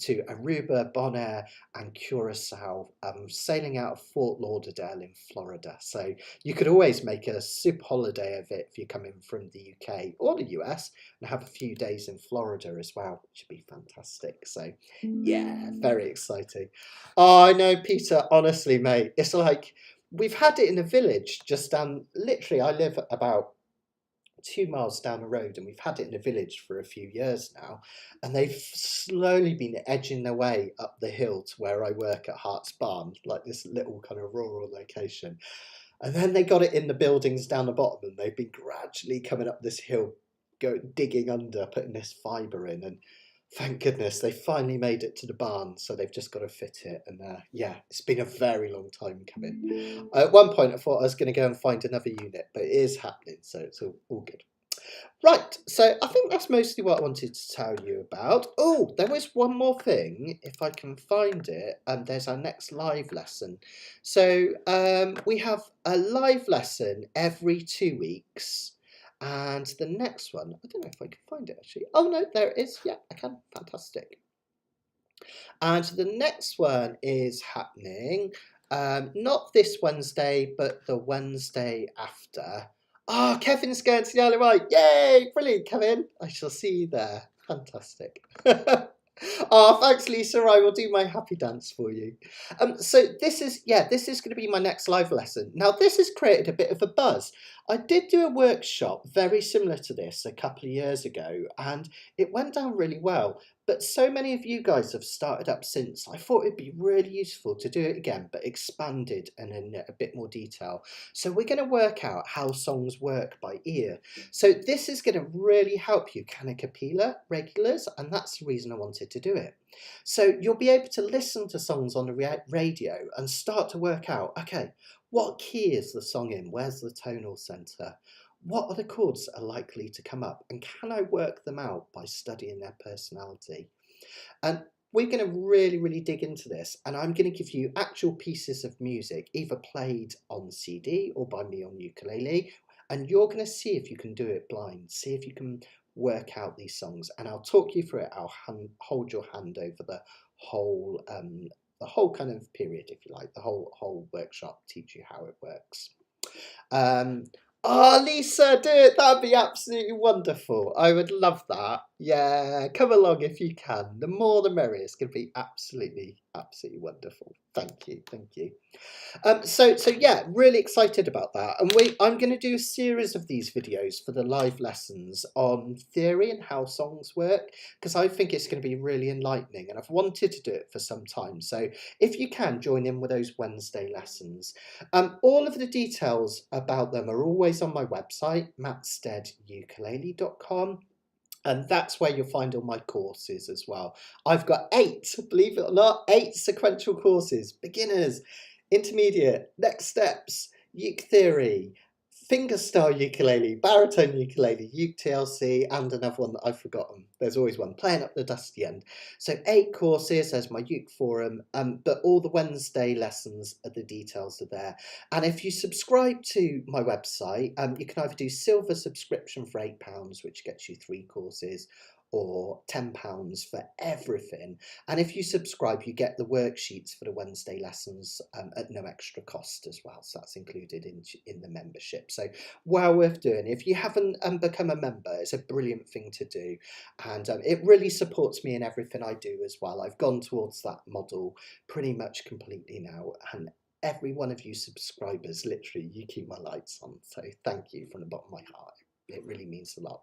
to Aruba, Bonaire and Curacao, sailing out of Fort Lauderdale in Florida. So you could always make a super holiday of it if you're coming from the UK or the US and have a few days in Florida as well, which would be fantastic. So yeah, very exciting. Oh, I know, Peter, honestly, mate, it's like we've had it in a village just literally I live about 2 miles down the road, and we've had it in a village for a few years now, and they've slowly been edging their way up the hill to where I work at Hart's Barn, like this little kind of rural location. And then they got it in the buildings down the bottom, and they've been gradually coming up this hill, digging under, putting this fibre in, and thank goodness they finally made it to the barn. So they've just got to fit it, and yeah, it's been a very long time coming. At one point I thought I was going to go and find another unit, but it is happening, so it's all good. Right, so I think that's mostly what I wanted to tell you about. Oh, there was one more thing, if I can find it, and there's our next live lesson. So we have a live lesson every 2 weeks, and the next one, I don't know if I can find it actually. Oh no, there it is. Yeah, I can. Fantastic. And the next one is happening not this Wednesday, but the Wednesday after. Ah, Kevin's going to the Isle of Wight. Yay! Brilliant, Kevin. I shall see you there. Fantastic. Oh, thanks, Lisa. I will do my happy dance for you. So this is going to be my next live lesson. Now, this has created a bit of a buzz. I did do a workshop very similar to this a couple of years ago, and it went down really well. But so many of you guys have started up since, I thought it'd be really useful to do it again, but expanded and in a bit more detail. So we're going to work out how songs work by ear. So this is going to really help you Kanikapila regulars, and that's the reason I wanted to do it. So you'll be able to listen to songs on the radio and start to work out, okay, what key is the song in? Where's the tonal centre? What are the chords that are likely to come up, and can I work them out by studying their personality? And we're going to really dig into this, and I'm going to give you actual pieces of music, either played on CD or by me on ukulele, and you're going to see if you can do it blind, see if you can work out these songs, and I'll talk you through it. I'll hold your hand over the whole kind of period, if you like, the whole workshop, teach you how it works. Oh, Lisa, do it. That'd be absolutely wonderful. I would love that. Yeah, come along if you can. The more the merrier. It's going to be absolutely wonderful. Thank you. So yeah, really excited about that. And I'm going to do a series of these videos for the live lessons on theory and how songs work, because I think it's going to be really enlightening, and I've wanted to do it for some time. So if you can, join in with those Wednesday lessons. All of the details about them are always on my website, mattsteadukulele.com. And that's where you'll find all my courses as well. I've got 8, believe it or not, 8 sequential courses: beginners, intermediate, next steps, uke theory, fingerstyle ukulele, baritone ukulele, uke TLC, and another one that I've forgotten. There's always one, playing up the dusty end. So 8 courses, there's my uke forum, but all the Wednesday lessons, the details are there. And if you subscribe to my website, you can either do silver subscription for £8, which gets you 3 courses, or £10 for everything. And if you subscribe, you get the worksheets for the Wednesday lessons at no extra cost as well. So that's included in the membership. So well worth doing. If you haven't become a member, it's a brilliant thing to do. And it really supports me in everything I do as well. I've gone towards that model pretty much completely now. And every one of you subscribers, literally, you keep my lights on. So thank you from the bottom of my heart. It really means a lot.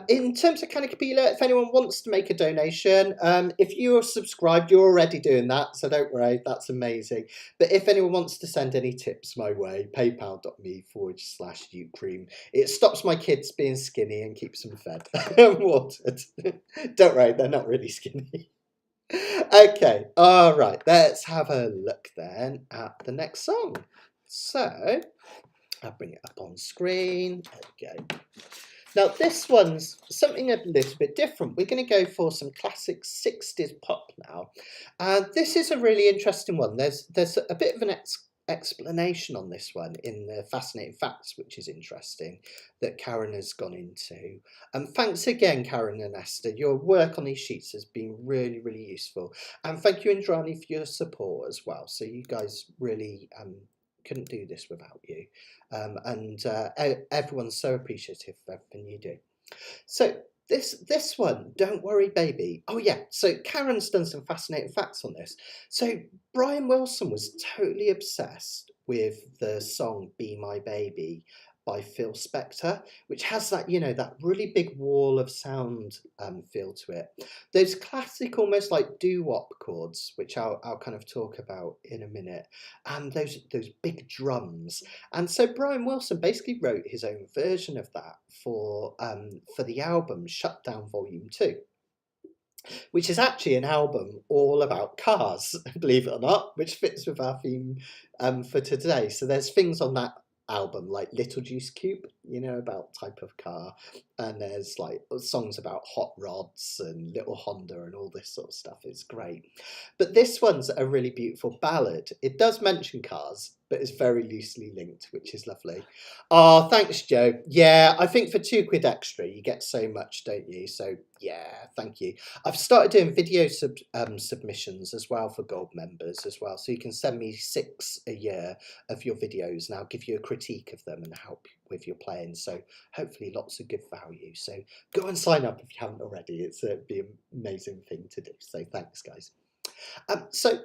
In terms of Kanikapila, if anyone wants to make a donation, if you're subscribed, you're already doing that, so don't worry, that's amazing. But if anyone wants to send any tips my way, paypal.me/ukecream. It stops my kids being skinny and keeps them fed and watered. Don't worry, they're not really skinny. Okay, all right, let's have a look then at the next song. So I'll bring it up on screen. There we go. Now this one's something a little bit different. We're going to go for some classic 60s pop now. And this is a really interesting one. There's a bit of an explanation on this one in the Fascinating Facts, which is interesting, that Karen has gone into. Thanks again, Karen and Esther. Your work on these sheets has been really useful. And thank you, Indrani, for your support as well. So you guys really couldn't do this without you, and everyone's so appreciative of everything you do. So this one, Don't Worry Baby. Oh yeah, so Karen's done some fascinating facts on this. So Brian Wilson was totally obsessed with the song Be My Baby by Phil Spector, which has that, you know, that really big wall of sound feel to it. Those classic, almost like doo-wop chords, which I'll kind of talk about in a minute, and those big drums. And so Brian Wilson basically wrote his own version of that for the album Shut Down Volume 2. Which is actually an album all about cars, believe it or not, which fits with our theme for today. So there's things on that album like Little Juice Cube, you know, about type of car, and there's like songs about hot rods and Little Honda and all this sort of stuff. It's great. But this one's a really beautiful ballad. It does mention cars, but it's very loosely linked, which is lovely. Oh, thanks, Joe. Yeah, I think for £2 extra, you get so much, don't you? So yeah, thank you. I've started doing video submissions as well for gold members as well. So you can send me 6 a year of your videos and I'll give you a critique of them and help with your playing. So hopefully lots of good value. So go and sign up if you haven't already. It's be an amazing thing to do. So thanks, guys. So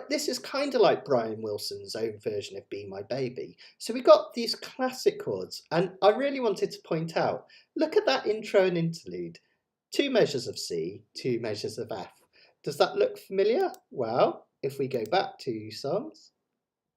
this is kind of like Brian Wilson's own version of Be My Baby. So we got these classic chords, and I really wanted to point out, look at that intro and interlude. 2 measures of C, 2 measures of F. Does that look familiar? Well, if we go back 2 songs,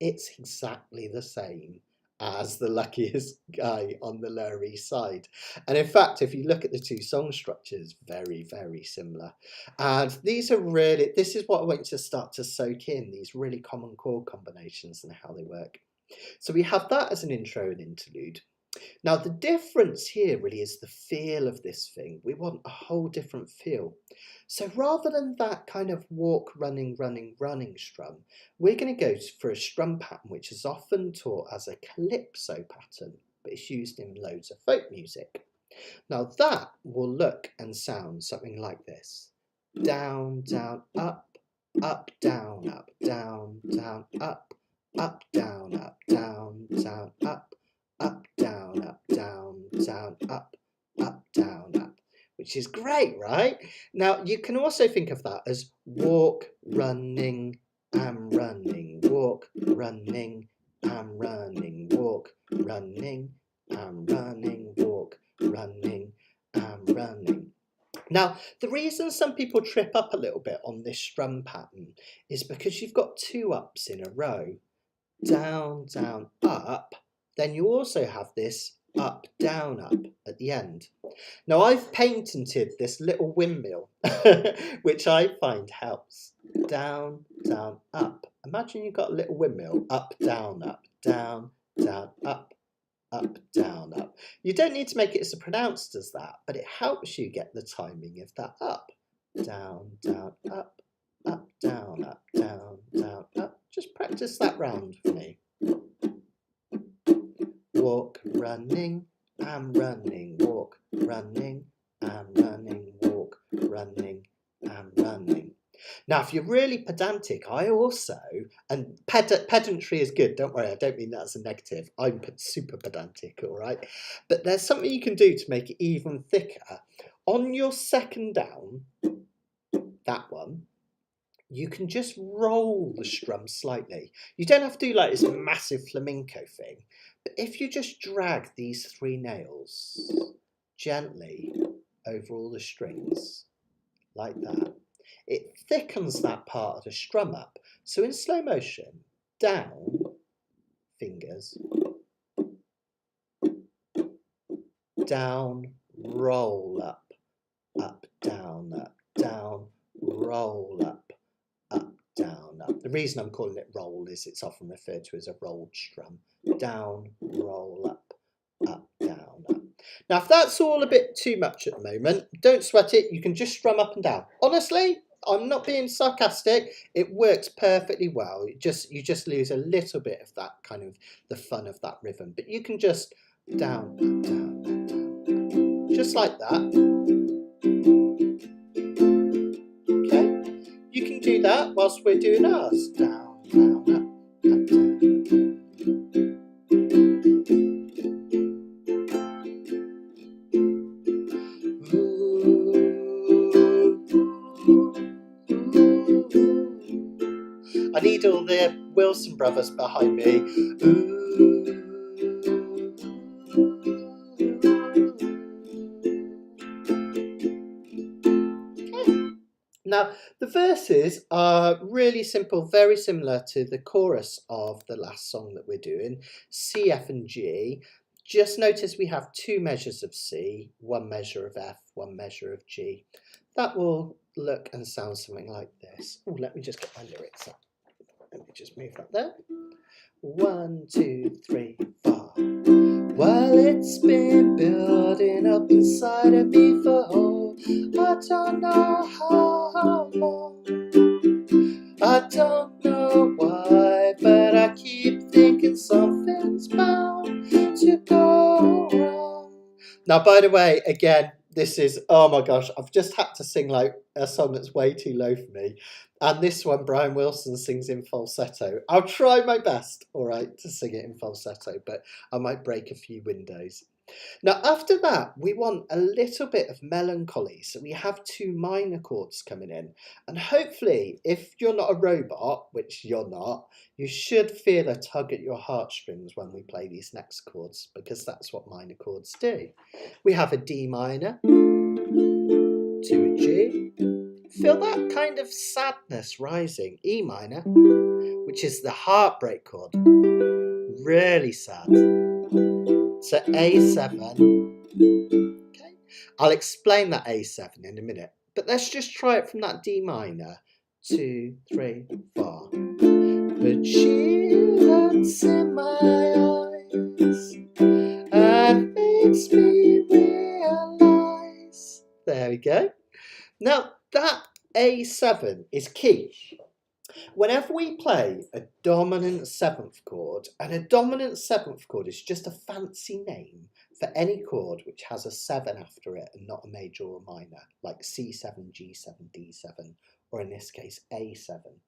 it's exactly the same as The Luckiest Guy on the Lower East Side. And in fact, if you look at the 2 song structures, very, very similar. And these are really, this is what I want you to start to soak in, these really common chord combinations and how they work. So we have that as an intro and interlude. Now the difference here really is the feel of this thing. We want a whole different feel. So rather than that kind of walk, running, running, running strum, we're going to go for a strum pattern which is often taught as a calypso pattern, but it's used in loads of folk music. Now that will look and sound something like this. Down, down, up, up, down, up, down, down, up, down, up, down, down, up, down, up, down, down, up, down, up, which is great, right? Now, you can also think of that as walk, running, I'm running, walk, running, I'm running, walk, running, I'm running, walk, running, I'm running. Now, the reason some people trip up a little bit on this strum pattern is because you've got 2 ups in a row. Down, down, up. Then you also have this up, down, up at the end. Now I've patented this little windmill, which I find helps. Down, down, up. Imagine you've got a little windmill, up, down, down, up, down, up. You don't need to make it as pronounced as that, but it helps you get the timing of that up. Down, down, up, down, down, up. Just practice that round for me. Walk, running, I'm running, walk, running, I'm running, walk, running, I'm running. Now, if you're really pedantic, I also, and pedantry is good, don't worry, I don't mean that as a negative. I'm super pedantic, all right? But there's something you can do to make it even thicker. On your second down, that one, you can just roll the strum slightly. You don't have to do like this massive flamenco thing, but if you just drag these 3 nails gently over all the strings, like that, it thickens that part of the strum up. So in slow motion, down, fingers, down, roll up, down, roll up, down, up. The reason I'm calling it roll is it's often referred to as a rolled strum. Down, roll up, down, up. Now, if that's all a bit too much at the moment, don't sweat it. You can just strum up and down. Honestly, I'm not being sarcastic. It works perfectly well. You just lose a little bit of that kind of the fun of that rhythm. But you can just down, down, down, just like that. You can do that whilst we're doing ours. Down, down, up, down. I need all the Wilson brothers behind me. Ooh. verses are really simple, very similar to the chorus of the last song that we're doing, C, F and G. Just notice we have 2 measures of C, 1 measure of F, 1 measure of G. That will look and sound something like this. Oh, let me just get my lyrics up. Let me just move that there. 1, 2, 3, 4. Well, it's been building up inside of me for I don't know how long. I don't know why, but I keep thinking something's bound to go wrong. Now, by the way, again, this is, oh my gosh, I've just had to sing like a song that's way too low for me. And this one, Brian Wilson sings in falsetto. I'll try my best, all right, to sing it in falsetto, but I might break a few windows. Now, after that, we want a little bit of melancholy. So we have 2 minor chords coming in. And hopefully, if you're not a robot, which you're not, you should feel a tug at your heartstrings when we play these next chords, because that's what minor chords do. We have a D minor to a G. Feel that kind of sadness rising. E minor, which is the heartbreak chord. Really sad. So A7. Okay, I'll explain that A7 in a minute, but let's just try it from that D minor. 2, 3, 4. But she looks in my eyes and makes me realize. There we go. Now that A7 is key. Whenever we play a dominant 7th chord, and a dominant 7th chord is just a fancy name for any chord which has a 7 after it and not a major or minor, like C7, G7, D7, or in this case A7.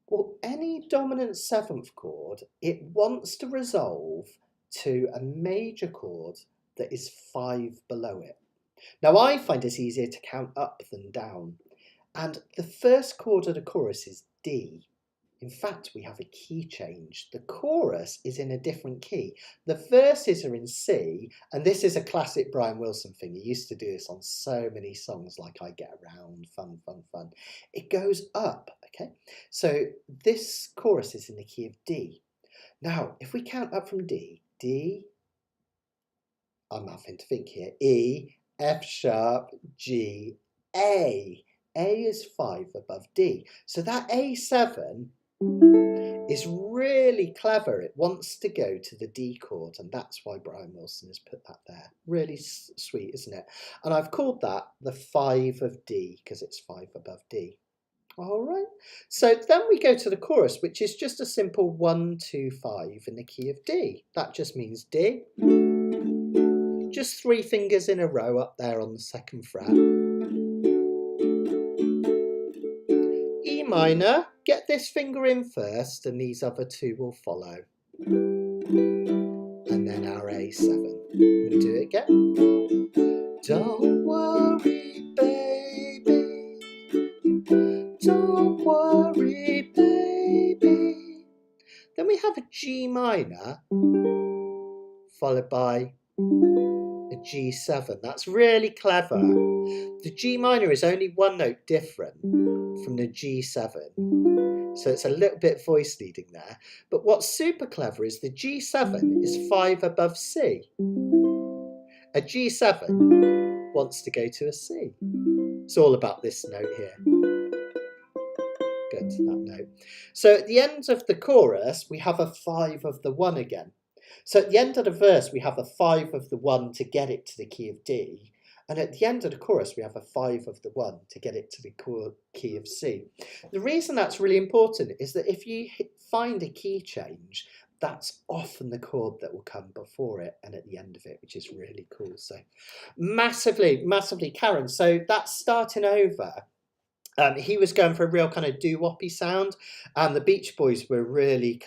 Well, any dominant 7th chord, it wants to resolve to a major chord that is 5 below it. Now I find it's easier to count up than down. And the first chord of the chorus is D. In fact, we have a key change. The chorus is in a different key. The verses are in C, and this is a classic Brian Wilson thing. He used to do this on so many songs like I Get Around, Fun, Fun, Fun. It goes up, okay? So this chorus is in the key of D. Now, if we count up from D, D, I'm having to think here, E, F sharp, G, A. A is 5 above D. So that A7 is really clever. It wants to go to the D chord, and that's why Brian Wilson has put that there. Really sweet, isn't it? And I've called that the 5 of D because it's 5 above D. All right. So then we go to the chorus, which is just a simple 1, 2, 5 in the key of D. That just means D. Just 3 fingers in a row up there on the 2nd fret. E minor, get this finger in first and these other 2 will follow. And then our A7. We'll do it again. Don't worry, baby. Don't worry, baby. Then we have a G minor, followed by a G7. That's really clever. The G minor is only 1 note different from the G7. So it's a little bit voice leading there. But what's super clever is the G7 is 5 above C. A G7 wants to go to a C. It's all about this note here. Good, that note. So at the end of the chorus, we have a 5 of the 1 again. So at the end of the verse, we have a 5 of the 1 to get it to the key of D. And at the end of the chorus, we have a 5 of the 1 to get it to the key of C. The reason that's really important is that if you find a key change, that's often the chord that will come before it and at the end of it, which is really cool. So massively, massively, Karen. So that's starting over. He was going for a real kind of doo-woppy sound, and the Beach Boys were really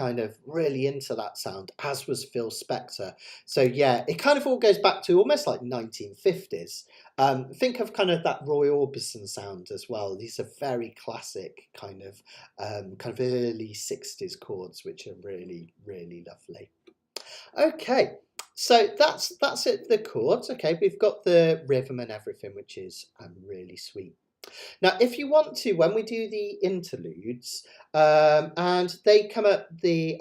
into that sound, as was Phil Spector. So yeah, it kind of all goes back to almost like 1950s. Think of kind of that Roy Orbison sound as well. These are very classic kind of early 60s chords, which are really, really lovely. Okay, so that's it, the chords. Okay, we've got the rhythm and everything, which is really sweet. Now, if you want to, when we do the interludes, and they come at they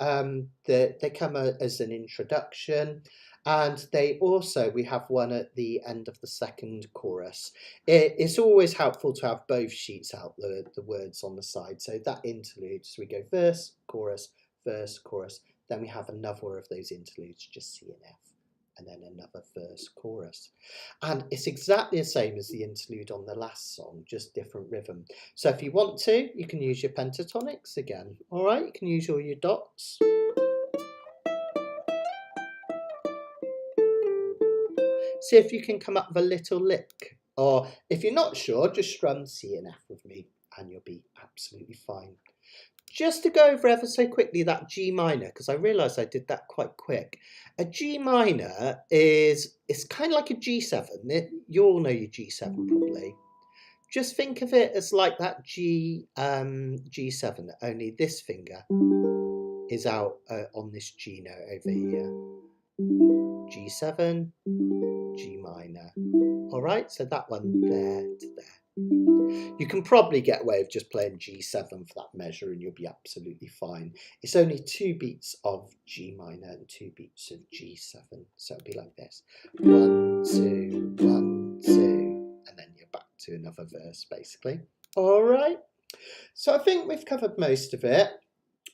come as an introduction, and we have one at the end of the second chorus. It's always helpful to have both sheets out, the words on the side. So that interlude, so we go verse, chorus, then we have another of those interludes, just C and F, and then another verse, chorus. And it's exactly the same as the interlude on the last song, just different rhythm. So if you want to, you can use your pentatonics again. All right, you can use all your dots. See if you can come up with a little lick. Or if you're not sure, just strum C and F with me and you'll be absolutely fine. Just to go over ever so quickly that G minor, because I realised I did that quite quick. A G minor it's kind of like a G7. You all know your G7 probably. Just think of it as like that G7, only this finger is out on this G note over here. G7, G minor. All right, so that one there to there. You can probably get away with just playing G7 for that measure and you'll be absolutely fine. It's only 2 beats of G minor and 2 beats of G7. So it'll be like this. 1, 2, 1, 2. And then you're back to another verse, basically. All right. So I think we've covered most of it.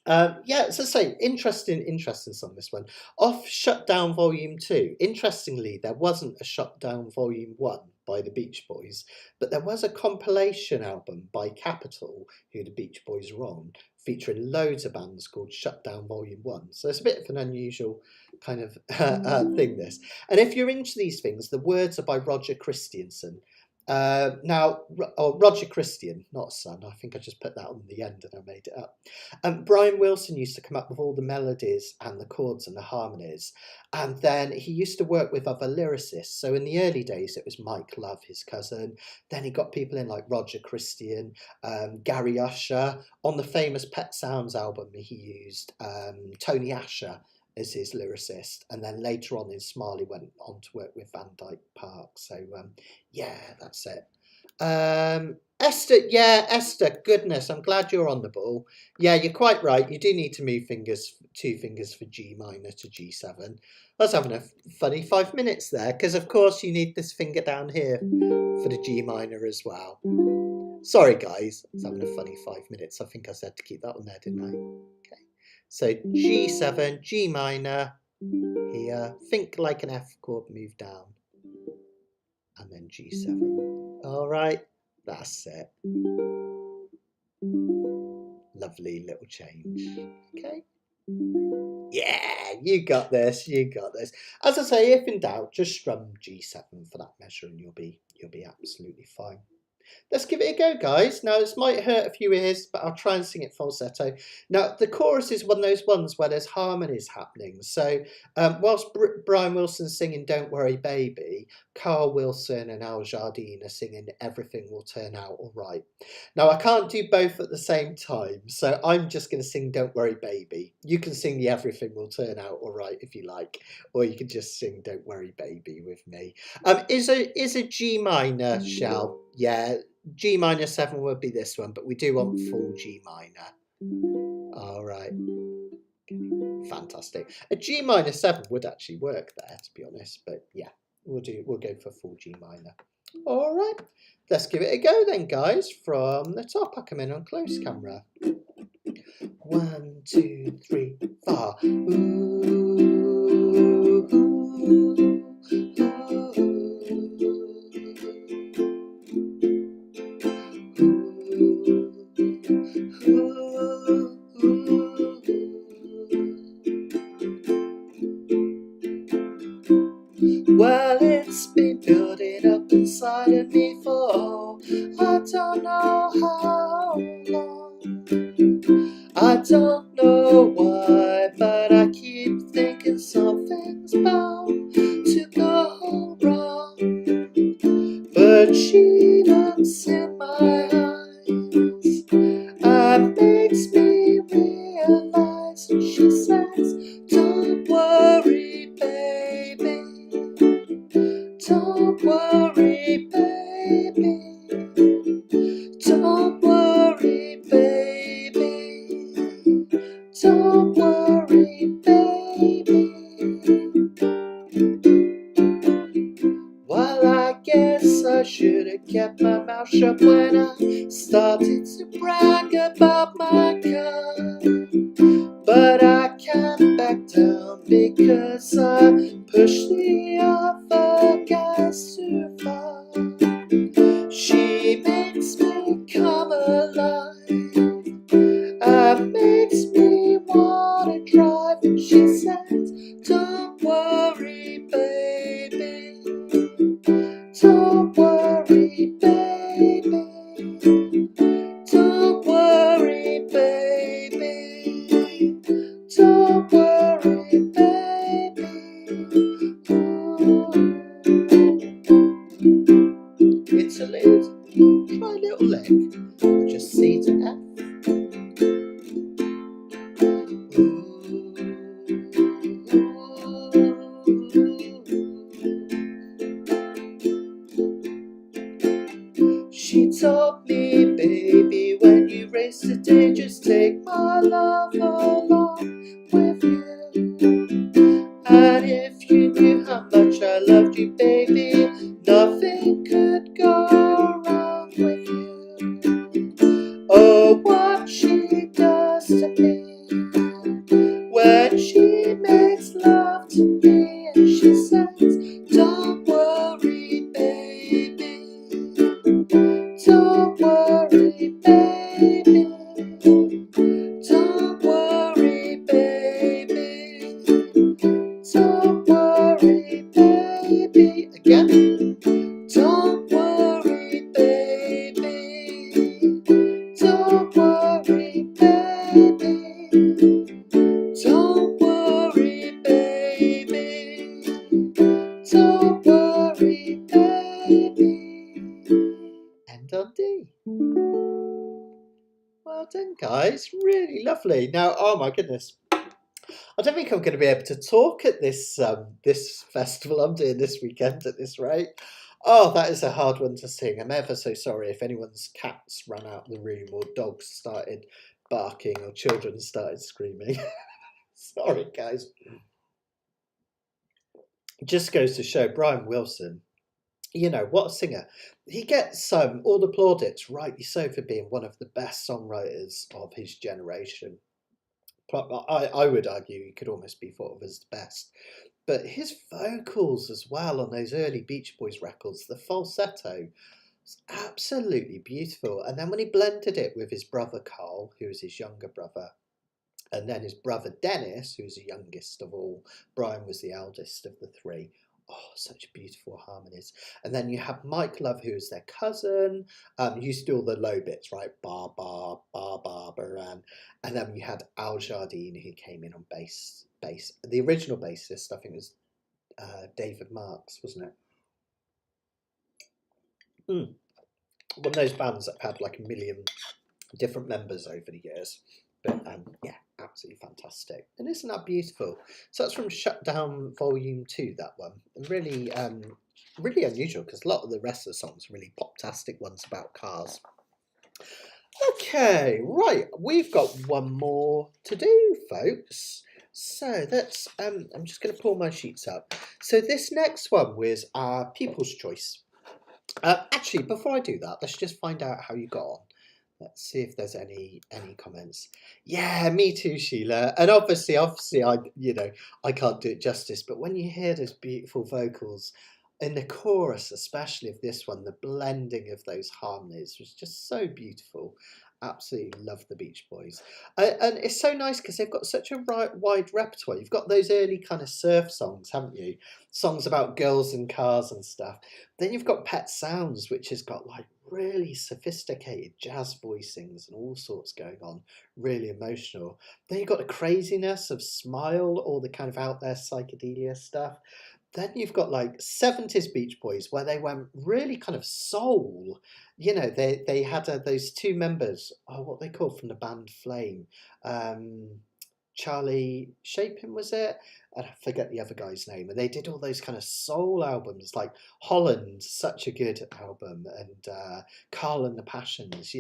Yeah, as I say, interesting song, this one. Off Shutdown Volume 2. Interestingly, there wasn't a Shutdown Volume 1 by the Beach Boys, but there was a compilation album by Capitol, who the Beach Boys were on, featuring loads of bands called Shutdown Volume 1. So it's a bit of an unusual kind of thing, this. And if you're into these things, the words are by Roger Christiansen. Roger Christian, not son. I think I just put that on the end and I made it up. Brian Wilson used to come up with all the melodies and the chords and the harmonies, and then he used to work with other lyricists. So in the early days, it was Mike Love, his cousin. Then he got people in like Roger Christian, Gary Usher. On the famous Pet Sounds album, he used Tony Asher as his lyricist, and then later on in Smiley went on to work with Van Dyke Park. So yeah, that's it. Esther, goodness, I'm glad you're on the ball. Yeah, you're quite right. You do need to move 2 fingers for G minor to G7. I was having a funny 5 minutes there, because of course you need this finger down here for the G minor as well. Sorry guys, I was having a funny 5 minutes. I think I said to keep that on there, didn't I? Okay. So G7, G minor, here, think like an F chord, move down, and then G7. All right, that's it. Lovely little change. Okay. Yeah, you got this. As I say, if in doubt, just strum G7 for that measure, and you'll be absolutely fine. Let's give it a go, guys. Now, this might hurt a few ears, but I'll try and sing it falsetto. Now, the chorus is one of those ones where there's harmonies happening. So, whilst Brian Wilson's singing Don't Worry Baby, Carl Wilson and Al Jardine are singing Everything Will Turn Out All Right. Now, I can't do both at the same time, so I'm just going to sing Don't Worry Baby. You can sing the Everything Will Turn Out All Right if you like, or you can just sing Don't Worry Baby with me. Is a G minor, Shell? Yeah, G minor 7 would be this one, but we do want full G minor. All right. Okay. Fantastic. A G minor 7 would actually work there, to be honest, but yeah, we'll go for full G minor. All right. Let's give it a go then, guys. From the top, I come in on close camera. 1, 2, 3, 4. Well, it's been building up inside of me for I don't know how long. I don't know why, but I keep thinking something's bound to go wrong. But she looks in my eyes and makes me realize, and she says, don't worry, baby. Don't worry, baby. much up when I started to brag about my car. But I can't back down because I pushed the other guys too far. She makes me come alive and makes me wanna drive. And she says, don't worry, baby. Don't worry, baby. Don't worry, baby. Don't worry, baby. Ooh. It's a little, try a little leg. Or just C to F. She told me, baby, when you race today, just take my love along with you. And if you knew how much I loved you, baby, nothing could go wrong with you. Oh, what she does to me when she makes love to me, and she says, don't worry, baby. Don't worry, baby. Don't worry, baby. Don't worry, baby. Again. Don't worry, baby. Don't worry, baby. Don't worry, baby. Don't worry, baby. End on D. Well done, guys. Really lovely. Now, oh my goodness, I don't think I'm going to be able to talk at this this festival I'm doing this weekend at this rate. Oh, that is a hard one to sing. I'm ever so sorry if anyone's cats ran out of the room or dogs started barking or children started screaming. Sorry, guys. It just goes to show Brian Wilson, you know, what a singer. He gets all the plaudits, rightly so, for being one of the best songwriters of his generation. I would argue he could almost be thought of as the best. But his vocals as well on those early Beach Boys records, the falsetto, was absolutely beautiful. And then when he blended it with his brother Carl, who was his younger brother, and then his brother Dennis, who was the youngest of all, Brian was the eldest of the three. Oh, such beautiful harmonies. And then you have Mike Love, who is their cousin. Used to do all the low bits, right? Bar, bar, bar, bar, baran. And then you had Al Jardine, who came in on bass. The original bassist, I think, was David Marks, wasn't it? One of those bands that had like a million different members over the years. But yeah, absolutely fantastic. And isn't that beautiful? So that's from Shutdown Volume 2, that one. And really, really unusual because a lot of the rest of the songs are really pop-tastic ones about cars. Okay, right. We've got one more to do, folks. So that's, I'm just going to pull my sheets up. So this next one was our People's Choice. Actually, before I do that, let's just find out how you got on. Let's see if there's any comments. Yeah, me too, Sheila. And obviously, I can't do it justice. But when you hear those beautiful vocals in the chorus, especially of this one, the blending of those harmonies was just so beautiful. Absolutely love the Beach Boys. And it's so nice because they've got such a wide repertoire. You've got those early kind of surf songs, haven't you? Songs about girls and cars and stuff. Then you've got Pet Sounds, which has got like really sophisticated jazz voicings and all sorts going on, really emotional. Then you've got the craziness of Smile, all the kind of out there psychedelia stuff. Then you've got like 70s Beach Boys where they went really kind of soul. You know, they had those two members, what they called from the band Flame. Charlie Chapin, was it? And I forget the other guy's name. And they did all those kind of soul albums, like Holland, such a good album, and Carl and the Passions,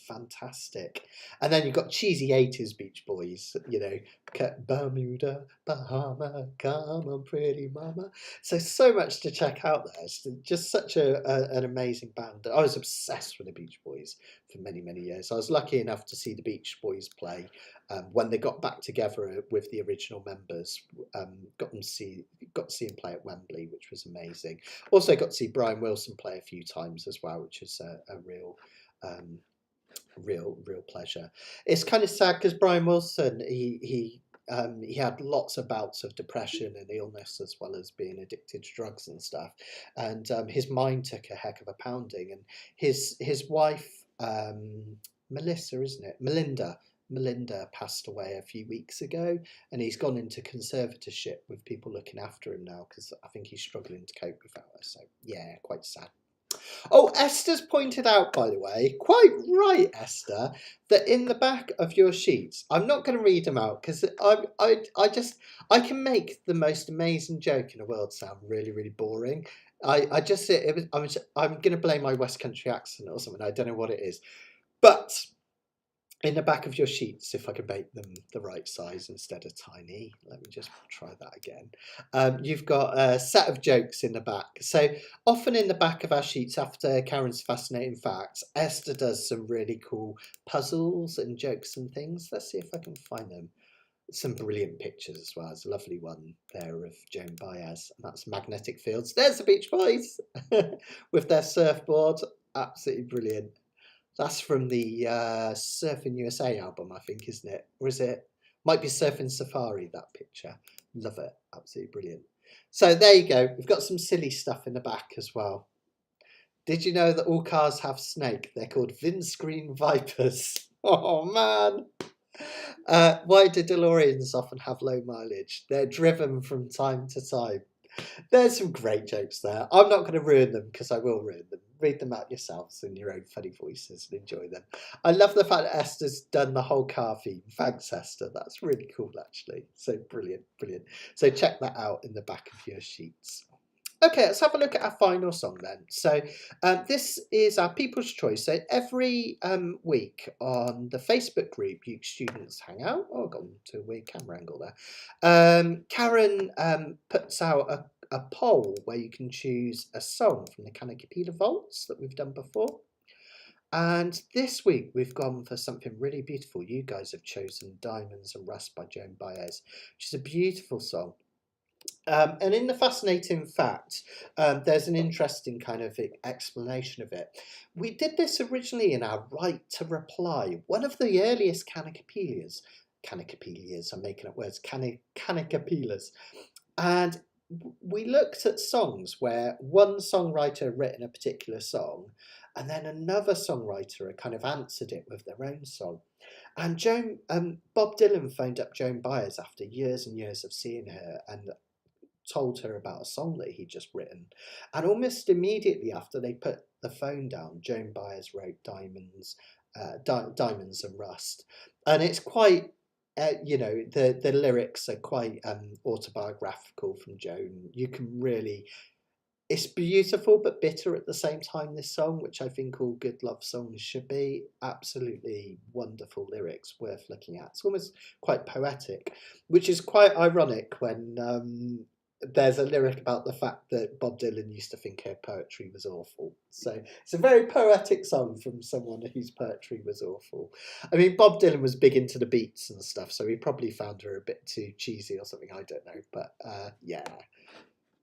fantastic. And then you've got cheesy 80s Beach Boys, Bermuda, Bahama, come on, pretty mama. So much to check out there. It's just such an amazing band. I was obsessed with the Beach Boys for many, many years. I was lucky enough to see the Beach Boys play when they got back together with the original members. Got to see him play at Wembley, which was amazing. Also got to see Brian Wilson play a few times as well, which is a real pleasure. It's kind of sad because Brian Wilson, he had lots of bouts of depression and illness, as well as being addicted to drugs and stuff, and his mind took a heck of a pounding. And his wife, Melissa, isn't it? Melinda passed away a few weeks ago, and he's gone into conservatorship with people looking after him now, because I think he's struggling to cope without her. So yeah, quite sad. Oh, Esther's pointed out, by the way, quite right, Esther, that in the back of your sheets, I'm not going to read them out because I can make the most amazing joke in the world sound really, really boring. I'm going to blame my West Country accent or something. I don't know what it is, but in the back of your sheets, if I can make them the right size instead of tiny, let me just try that again. You've got a set of jokes in the back. So often in the back of our sheets, after Karen's fascinating facts, Esther does some really cool puzzles and jokes and things. Let's see if I can find them. Some brilliant pictures as well. There's a lovely one there of Joan Baez, and that's Magnetic Fields. There's the Beach Boys with their surfboard. Absolutely brilliant. That's from the Surfing USA album, I think, isn't it? Or is it? Might be Surfing Safari, that picture. Love it. Absolutely brilliant. So there you go. We've got some silly stuff in the back as well. Did you know that all cars have snake? They're called Windscreen Vipers. Oh, man. Why do DeLoreans often have low mileage? They're driven from time to time. There's some great jokes there. I'm not going to ruin them because I will ruin them. Read them out yourselves in your own funny voices and enjoy them. I love the fact that Esther's done the whole car theme. Thanks, Esther. That's really cool, actually. So brilliant. So check that out in the back of your sheets. Okay, let's have a look at our final song then. So this is our People's Choice. So every week on the Facebook group, you students hang out. Oh, I've gone to a weird camera angle there. Karen puts out a poll where you can choose a song from the Kanikapila Vaults that we've done before. And this week we've gone for something really beautiful. You guys have chosen Diamonds and Rust by Joan Baez, which is a beautiful song. And in the fascinating fact, there's an interesting kind of explanation of it. We did this originally in our Right to Reply, one of the earliest Kanikapilas, I'm making up words, Kanikapilas. And we looked at songs where one songwriter had written a particular song, and then another songwriter had kind of answered it with their own song. And Bob Dylan phoned up Joan Baez after years and years of seeing her and told her about a song that he'd just written. And almost immediately after they put the phone down, Joan Baez wrote Diamonds and Rust. And it's quite, the lyrics are quite autobiographical from Joan. You can really, it's beautiful but bitter at the same time, this song, which I think all good love songs should be. Absolutely wonderful lyrics, worth looking at. It's almost quite poetic, which is quite ironic when there's a lyric about the fact that Bob Dylan used to think her poetry was awful. So it's a very poetic song from someone whose poetry was awful. I mean, Bob Dylan was big into the beats and stuff, so he probably found her a bit too cheesy or something, I don't know. But yeah,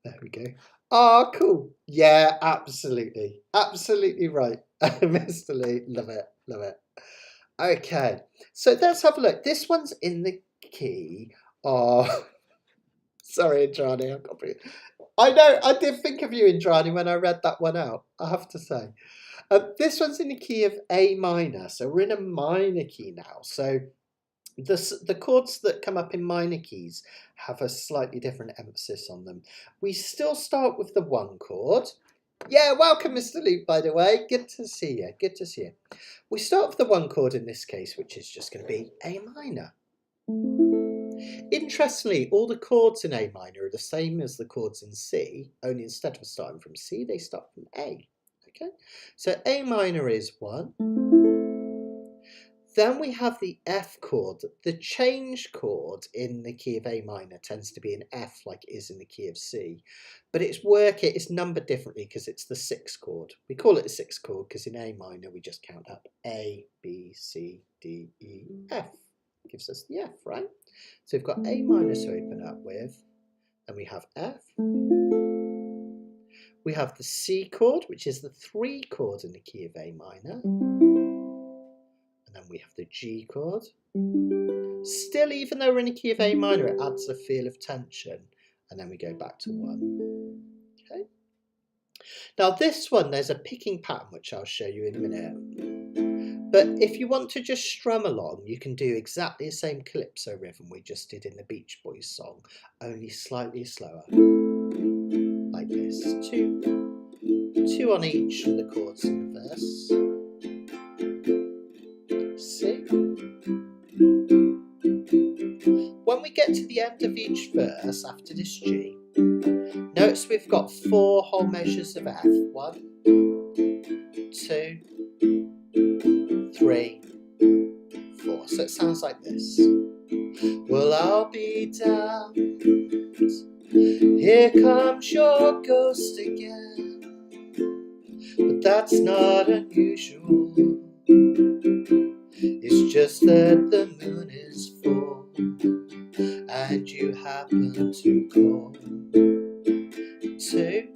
there we go. Oh, cool. Yeah, absolutely. Absolutely right. Mr. Lee, love it. Okay, so let's have a look. This one's in the key of... Sorry, Indrani, I know, I did think of you, Indrani, when I read that one out, I have to say. This one's in the key of A minor, so we're in a minor key now. So the chords that come up in minor keys have a slightly different emphasis on them. We still start with the one chord. Yeah, welcome, Mr. Luke, by the way. Good to see you. We start with the one chord in this case, which is just going to be A minor. Interestingly, all the chords in A minor are the same as the chords in C, only instead of starting from C, they start from A. Okay, so A minor is 1. Then we have the F chord. The change chord in the key of A minor tends to be an F like it is in the key of C, but it's numbered differently because it's the 6th chord. We call it the 6th chord because in A minor we just count up A, B, C, D, E, F. Gives us the F, right? So we've got A minor to open up with, and we have F. We have the C chord, which is the 3 chord in the key of A minor. And then we have the G chord. Still, even though we're in the key of A minor, it adds a feel of tension. And then we go back to 1. Okay. Now this one, there's a picking pattern, which I'll show you in a minute. But if you want to just strum along, you can do exactly the same calypso rhythm we just did in the Beach Boys song, only slightly slower. Like this. 2 on each of the chords in the verse. C. When we get to the end of each verse after this G, notice we've got 4 whole measures of F. 1, 2, 3, 4. So it sounds like this. Well, I'll be damned. Here comes your ghost again. But that's not unusual. It's just that the moon is full and you happen to call. 2,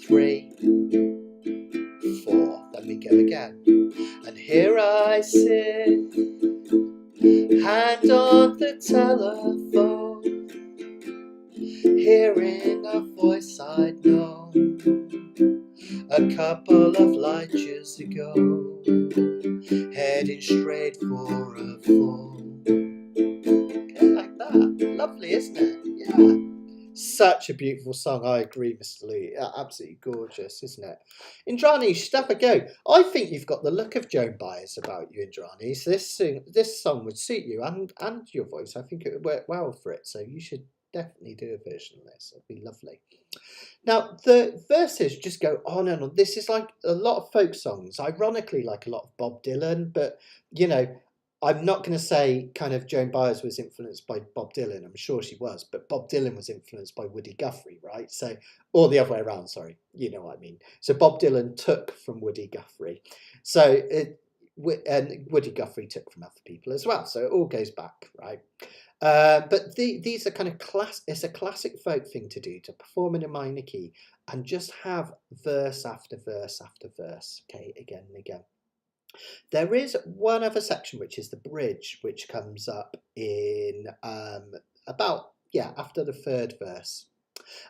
3, 4. Then we go again. And here I sit, hand on the telephone, hearing a voice I'd known a couple of light years ago, heading straight for a fall. Okay, like that. Lovely, isn't it? Yeah. Such a beautiful song. I agree, Mr. Lee. Absolutely gorgeous, isn't it? Indrani, you should have a go. I think you've got the look of Joan Baez about you, Indrani. So this song would suit you and your voice. I think it would work well for it. So you should definitely do a version of this. It'd be lovely. Now, the verses just go on and on. This is like a lot of folk songs, ironically, like a lot of Bob Dylan, but, you know, I'm not going to say kind of Joan Baez was influenced by Bob Dylan. I'm sure she was, but Bob Dylan was influenced by Woody Guthrie, right? So, or the other way around, sorry, you know what I mean. So Bob Dylan took from Woody Guthrie. So, and Woody Guthrie took from other people as well. So it all goes back, right? But these are kind of it's a classic folk thing to do, to perform in a minor key and just have verse after verse after verse, okay, again and again. There is one other section, which is the bridge, which comes up in after the 3rd verse.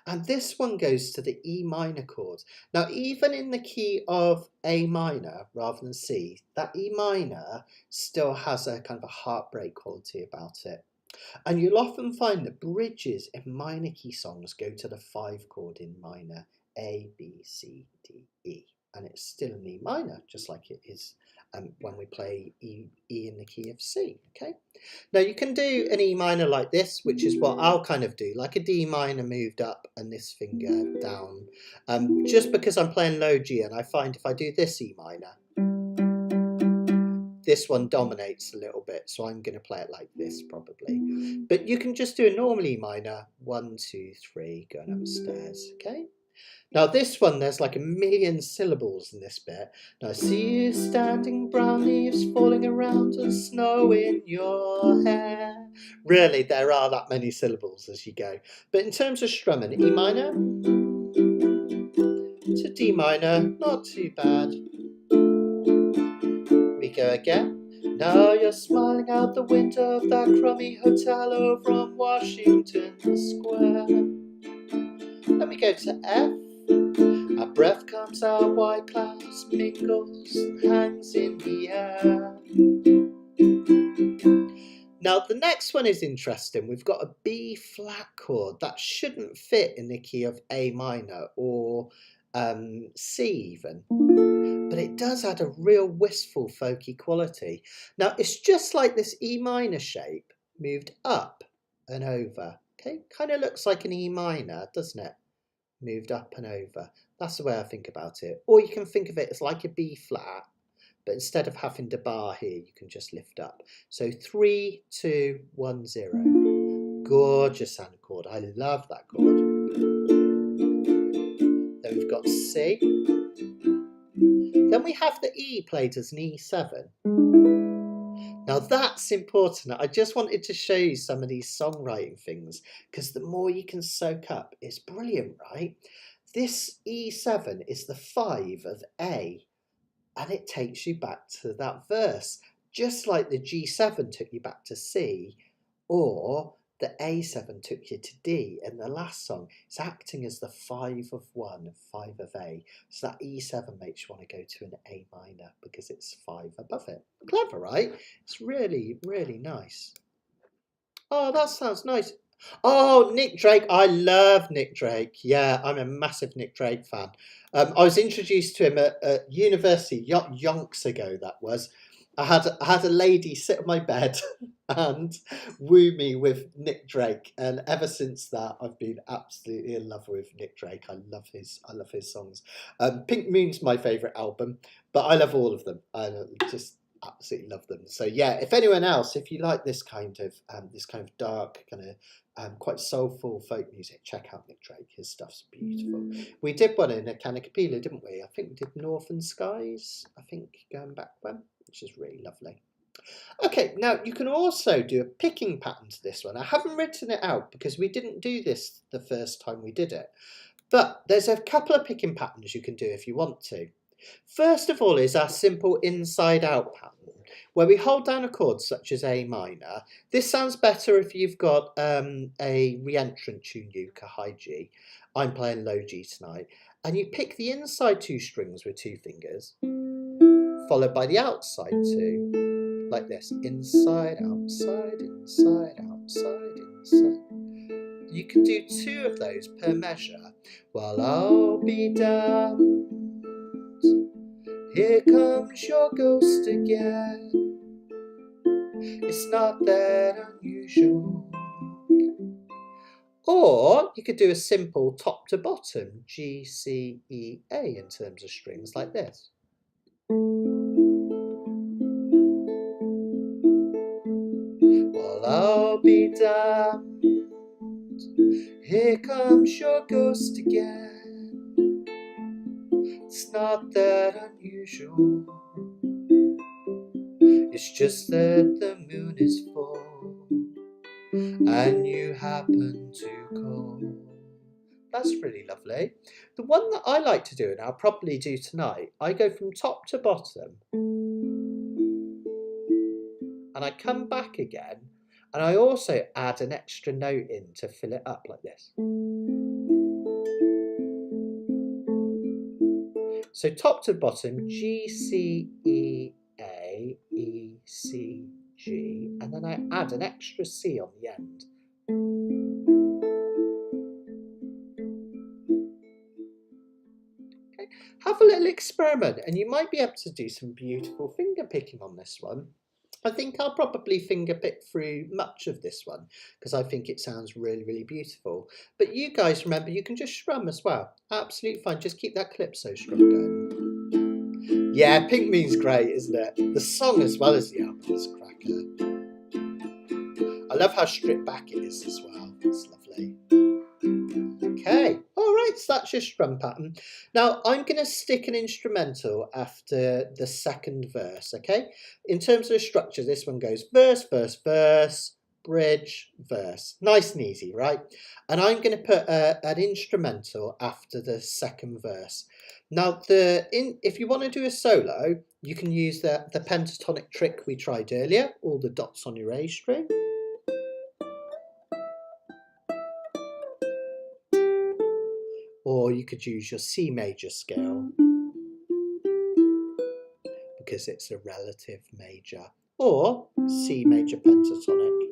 And this one goes to the E minor chord. Now, even in the key of A minor rather than C, that E minor still has a kind of a heartbreak quality about it. And you'll often find that bridges in minor key songs go to the 5 chord in minor, A, B, C, D, E. And it's still an E minor, just like it is when we play E in the key of C, okay? Now you can do an E minor like this, which is what I'll kind of do, like a D minor moved up and this finger down, just because I'm playing low G, and I find if I do this E minor, this one dominates a little bit, so I'm going to play it like this probably. But you can just do a normal E minor, 1, 2, 3, going upstairs, okay? Now this one, there's like a million syllables in this bit. Now I see you standing, brown leaves falling around and snow in your hair. Really, there are that many syllables as you go. But in terms of strumming, E minor to D minor, not too bad. We go again. Now you're smiling out the window of that crummy hotel over on Washington Square. Then we go to F. Our breath comes out, white clouds mingles and hangs in the air. Now the next one is interesting. We've got a B flat chord that shouldn't fit in the key of A minor or C even. But it does add a real wistful folky quality. Now it's just like this E minor shape, moved up and over. Okay, kind of looks like an E minor, doesn't it? Moved up and over. That's the way I think about it. Or you can think of it as like a B flat, but instead of having the bar here, you can just lift up. So 3, 2, 1, 0. Gorgeous sounding chord. I love that chord. Then we've got C. Then we have the E played as an E7. Now that's important. I just wanted to show you some of these songwriting things because the more you can soak up, it's brilliant, right? This E7 is the 5 of A, and it takes you back to that verse, just like the G7 took you back to C, or the A7 took you to D in the last song. It's acting as the 5 of 1, 5 of A. So that E7 makes you want to go to an A minor because it's 5 above it. Clever, right? It's really, really nice. Oh, that sounds nice. Oh, Nick Drake. I love Nick Drake. Yeah, I'm a massive Nick Drake fan. I was introduced to him at university, yonks ago that was. I had a lady sit on my bed and woo me with Nick Drake, and ever since that, I've been absolutely in love with Nick Drake. I love his songs. Pink Moon's my favourite album, but I love all of them. I just absolutely love them. So yeah, if anyone else, if you like this kind of dark kind of quite soulful folk music, check out Nick Drake. His stuff's beautiful. We did one in a Kanikapila, didn't we? I think we did Northern Skies, I think, going back when, which is really lovely. Okay, now you can also do a picking pattern to this one. I haven't written it out because we didn't do this the first time we did it, but there's a couple of picking patterns you can do if you want to. First of all is our simple inside out pattern, where we hold down a chord such as A minor. This sounds better if you've got a re-entrant tune uke, a high G. I'm playing low G tonight. And you pick the inside 2 strings with 2 fingers, followed by the outside 2, like this. Inside, outside, inside, outside, inside. You can do 2 of those per measure. Well, I'll be damned. Here comes your ghost again. It's not that unusual. Or you could do a simple top to bottom G, C, E, A in terms of strings like this. Well, I'll be damned. Here comes your ghost again. It's not that unusual. It's just that the moon is full and you happen to call. That's really lovely. The one that I like to do, and I'll probably do tonight, I go from top to bottom and I come back again, and I also add an extra note in to fill it up like this. So top to bottom, G, C, E, A, E, C, G, and then I add an extra C on the end. Okay. Have a little experiment and you might be able to do some beautiful finger picking on this one. I think I'll probably finger pick through much of this one because I think it sounds really, really beautiful. But you guys remember, you can just strum as well. Absolutely fine. Just keep that calypso strum going. Yeah, Pink Moon's great, isn't it? The song as well as the album is a cracker. I love how stripped back it is as well. It's lovely. Okay, all right, so that's your strum pattern. Now I'm going to stick an instrumental after the second verse, okay? In terms of structure, this one goes verse, verse, verse, bridge, verse. Nice and easy, right? And I'm going to put an instrumental after the second verse. Now, if you want to do a solo, you can use the pentatonic trick we tried earlier, all the dots on your A string. Or you could use your C major scale because it's a relative major, or C major pentatonic.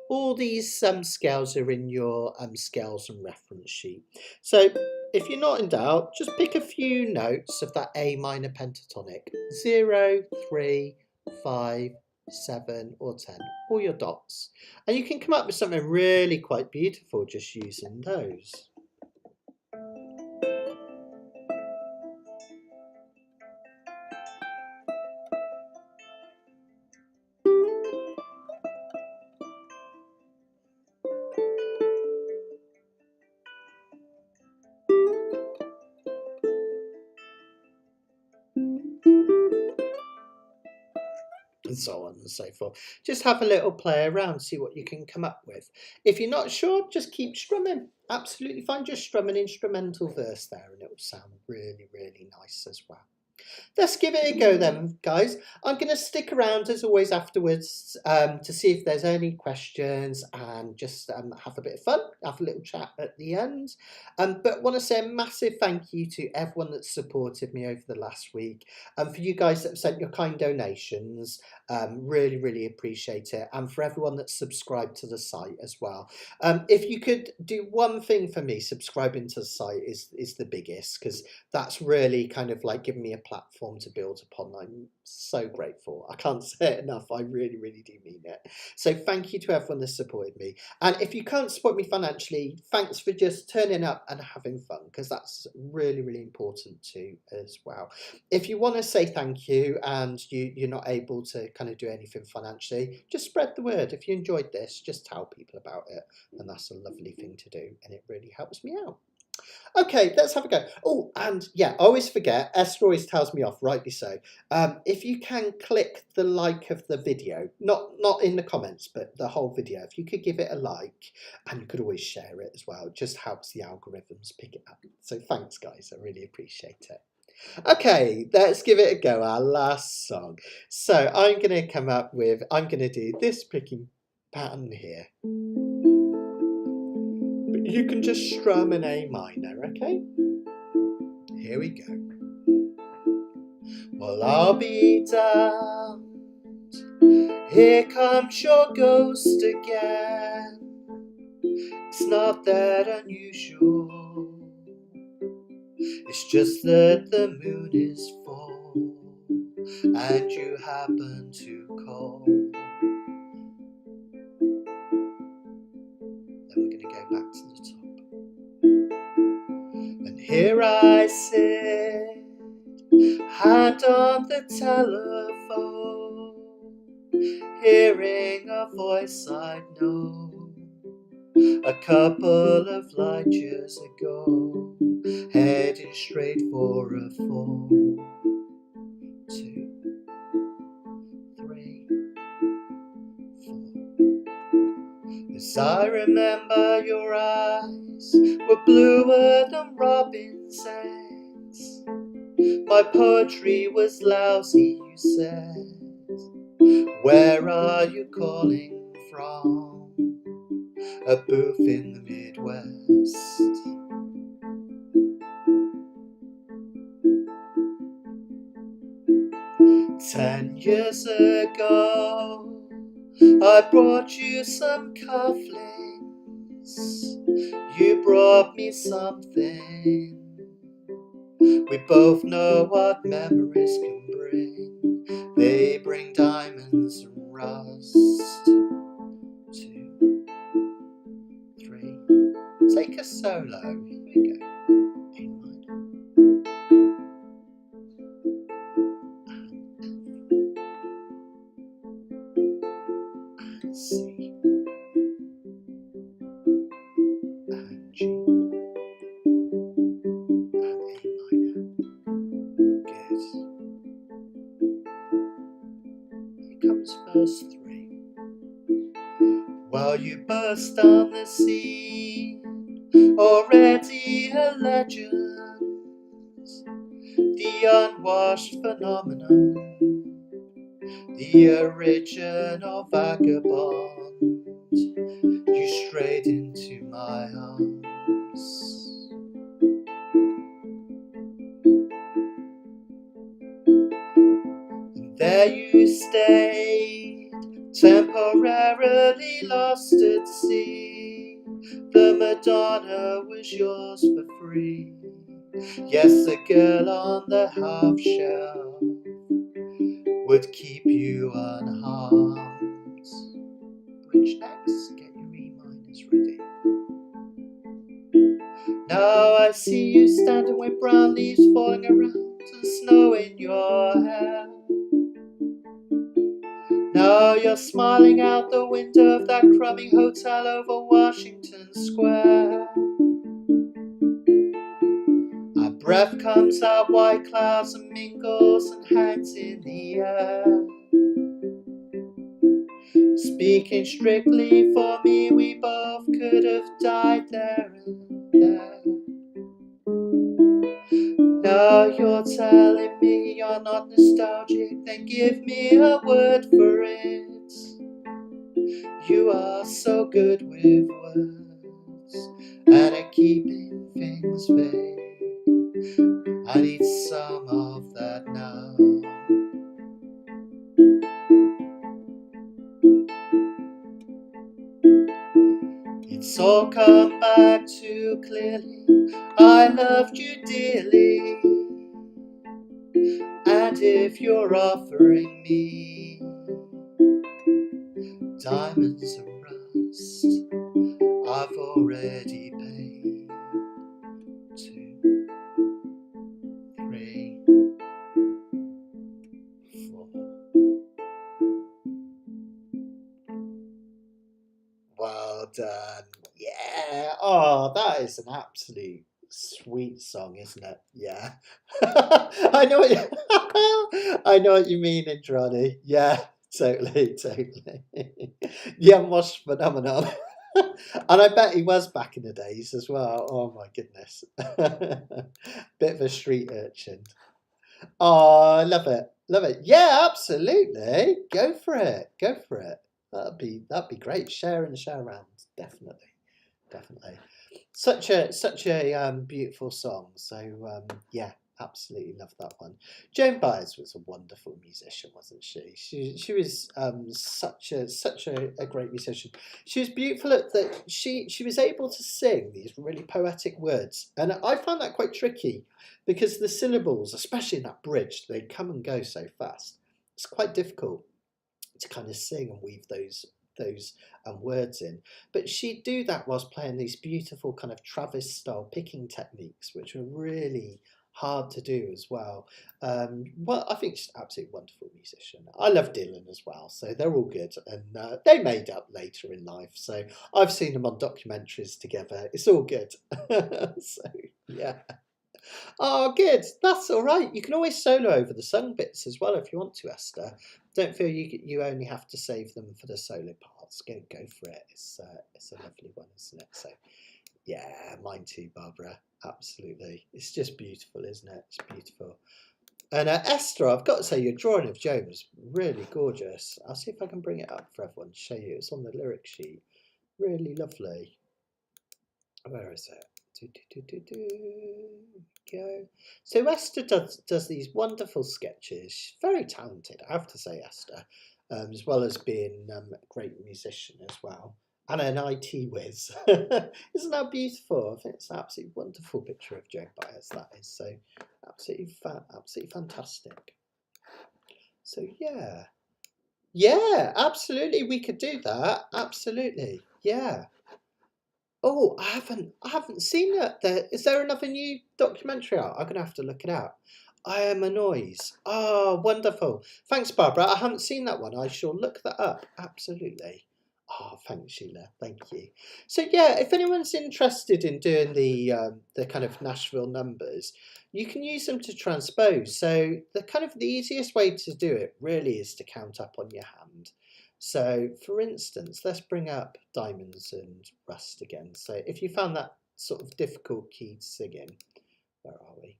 All these scales are in your scales and reference sheet. So if you're not in doubt, just pick a few notes of that A minor pentatonic. 0, 3, 5, 7 or 10, or your dots. And you can come up with something really quite beautiful just using those. And so on and so forth. Just have a little play around, see what you can come up with. If you're not sure, just keep strumming. Absolutely fine. Just strum an instrumental verse there and it will sound really, really nice as well. Let's give it a go then, guys. I'm going to stick around as always afterwards to see if there's any questions and just have a bit of fun, have a little chat at the end. But want to say a massive thank you to everyone that's supported me over the last week. For you guys that have sent your kind donations, really, really appreciate it. And for everyone that's subscribed to the site as well. If you could do one thing for me, subscribing to the site is the biggest, because that's really kind of like giving me a platform to build upon. I'm so grateful. I can't say it enough. I really, really do mean it. So thank you to everyone that's supported me. And if you can't support me financially, thanks for just turning up and having fun, because that's really, really important too as well. If you want to say thank you and you're not able to kind of do anything financially, just spread the word. If you enjoyed this, just tell people about it. And that's a lovely thing to do. And it really helps me out. Okay, let's have a go. Oh, and yeah, I always forget. Esther always tells me off, rightly so. If you can click the like of the video, not in the comments, but the whole video, if you could give it a like, and you could always share it as well. It just helps the algorithms pick it up. So thanks, guys. I really appreciate it. Okay, let's give it a go. Our last song. So I'm going to do this picking pattern here. But you can just strum an A minor, okay? Here we go. Well, I'll be damned. Here comes your ghost again. It's not that unusual. It's just that the moon is full and you happen to call. Then we're going to go back to the top. And here I sit, hand on the telephone, hearing a voice I'd known a couple of light years ago, heading straight for a 4, 2, 3, 4. As I remember, your eyes were bluer than robin's eggs. My poetry was lousy, you said. Where are you calling from? A booth in the Midwest. 10 years ago, I brought you some cufflinks. You brought me something. We both know what memories can bring. They bring diamonds and rust. 2, 3. Take a solo. Here we go. A minor. And C. And G. Verse 3. Well, you burst on the scene, already a legend, the unwashed phenomenon, the original vagabond. You strayed into my arms. And there you stayed, temporarily lost at sea. The Madonna was yours for free. Yes, the girl on the half shell would keep you unharmed. Bridge next, get your E minors ready. Now I see you standing with brown leaves falling around and snow in your hair. Now you're smiling out the window of that crummy hotel over Washington Square. Our breath comes out white clouds and mingles and hangs in the air. Speaking strictly for me, we both could have died there and there. Now you're telling me you're not nostalgic, then give me a word for it. You are so good with words and at keeping things vague. I need some of that now. It's all come back too clearly. I loved you dearly, and if you're offering me diamonds and rust, I've already paid 2, 3, 4. Well done. Yeah. Oh, that is an absolute sweet song, isn't it? Yeah. I know what I know what you mean, Indrani. Yeah, totally, totally. Young was phenomenal. And I bet he was back in the days as well. Oh my goodness. Bit of a street urchin. Oh, I love it. Love it. Yeah, absolutely. Go for it. Go for it. That'd be great. Share and share around. Definitely. Definitely. Such a beautiful song. So yeah, absolutely love that one. Joan Baez was a wonderful musician, wasn't she? She was such a great musician. She was beautiful at that. She was able to sing these really poetic words, and I found that quite tricky because the syllables, especially in that bridge, they come and go so fast. It's quite difficult to kind of sing and weave those words in. But she'd do that whilst playing these beautiful kind of Travis style picking techniques, which were really hard to do as well. Well, I think she's an absolutely wonderful musician. I love Dylan as well, so they're all good, and they made up later in life. So I've seen them on documentaries together. It's all good. So yeah. Oh, good. That's all right. You can always solo over the sung bits as well if you want to, Esther. Don't feel you only have to save them for the solo parts. Go for it. It's a lovely one, isn't it? So yeah, mine too, Barbara. Absolutely. It's just beautiful, isn't it? It's beautiful. And Esther, I've got to say, your drawing of Joan was really gorgeous. I'll see if I can bring it up for everyone to show you. It's on the lyric sheet. Really lovely. Where is it? Go. So Esther does these wonderful sketches. She's very talented, I have to say, Esther, as well as being a great musician as well, and an IT whiz. Isn't that beautiful? I think it's an absolutely wonderful picture of Joan Baez. That is so absolutely fantastic. So yeah, absolutely, we could do that. Absolutely, yeah. Oh, I haven't seen that. Is there another new documentary out? I'm gonna have to look it out. I Am a Noise. Oh, wonderful. Thanks, Barbara. I haven't seen that one. I shall look that up. Absolutely. Oh, thanks, Sheila. Thank you. So yeah, if anyone's interested in doing the kind of Nashville numbers, you can use them to transpose. So the easiest way to do it really is to count up on your hand. So, for instance, let's bring up Diamonds and Rust again. So, if you found that sort of difficult key to sing in, where are we?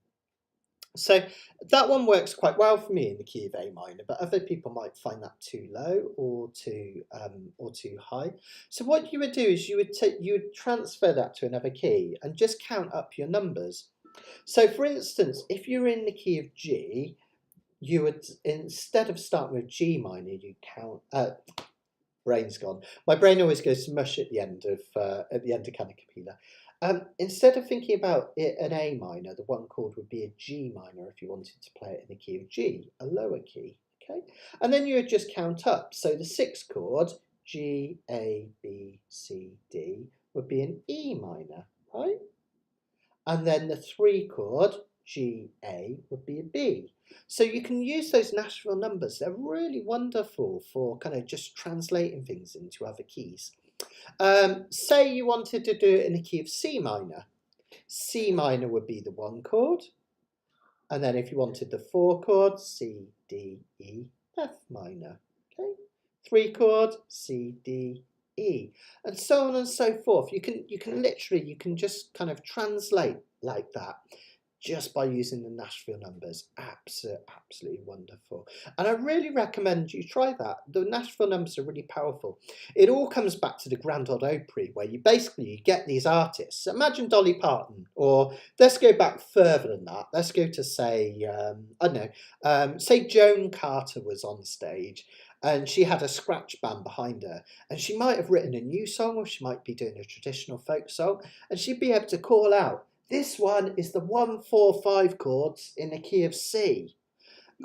So, that one works quite well for me in the key of A minor, but other people might find that too low or too high. So, what you would do is you would transfer that to another key and just count up your numbers. So, for instance, if you're in the key of G, you would, instead of starting with G minor, you count. Brain's gone. My brain always goes to mush at the end of Kanikapila. Instead of thinking about it an A minor, the one chord would be a G minor if you wanted to play it in the key of G, a lower key. Okay, and then you would just count up. So the sixth chord, G, A, B, C, D, would be an E minor, right? And then the three chord, G, A, would be a B. So you can use those Nashville numbers. They're really wonderful for kind of just translating things into other keys. Say you wanted to do it in the key of C minor. C minor would be the one chord. And then if you wanted the four chord, C, D, E, F minor. Okay, three chord, C, D, E, and so on and so forth. You can just kind of translate like that just by using the Nashville numbers. Absolutely wonderful. And I really recommend you try that. The Nashville numbers are really powerful. It all comes back to the Grand Ole Opry, where you get these artists. Imagine Dolly Parton, or let's go back further than that. Let's go to say, I don't know, say Joan Carter was on stage and she had a scratch band behind her, and she might have written a new song, or she might be doing a traditional folk song, and she'd be able to call out, this one is the 1, 4, 5 chords in the key of C.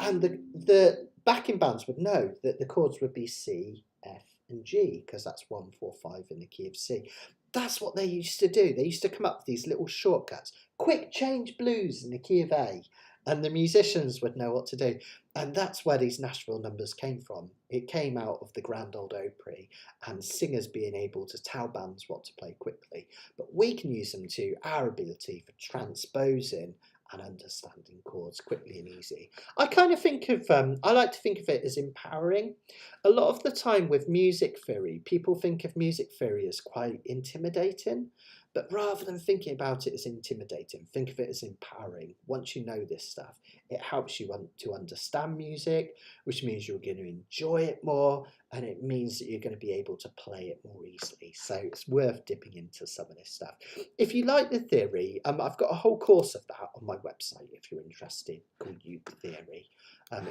And the backing bands would know that the chords would be C, F, and G, because that's 1, 4, 5 in the key of C. That's what they used to do. They used to come up with these little shortcuts. Quick change blues in the key of A. And the musicians would know what to do. And that's where these Nashville numbers came from. It came out of the Grand Ole Opry and singers being able to tell bands what to play quickly. But we can use them to our ability for transposing and understanding chords quickly and easy. I kind of think of, I like to think of it as empowering. A lot of the time with music theory, people think of music theory as quite intimidating. But rather than thinking about it as intimidating, think of it as empowering. Once you know this stuff, it helps you to understand music, which means you're going to enjoy it more, and it means that you're going to be able to play it more easily. So it's worth dipping into some of this stuff. If you like the theory, I've got a whole course of that on my website if you're interested, called Uke Theory.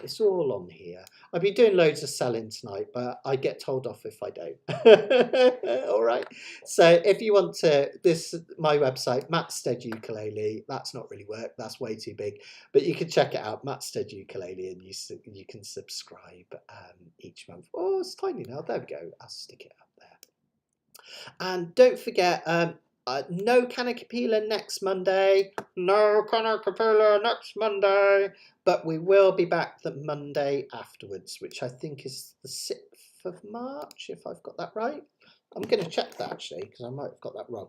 It's all on here. I'll be doing loads of selling tonight, but I get told off if I don't. All right. So if you want to, my website, Matt Stead Ukulele. That's not really work. That's way too big. But you can check it out, Matt Stead Ukulele, and you can subscribe each month. Oh, it's tiny now. There we go. I'll stick it up there. And don't forget, no Kanikapila next Monday. No Kanikapila next Monday. But we will be back the Monday afterwards, which I think is the 6th of March, if I've got that right. I'm going to check that actually, because I might have got that wrong.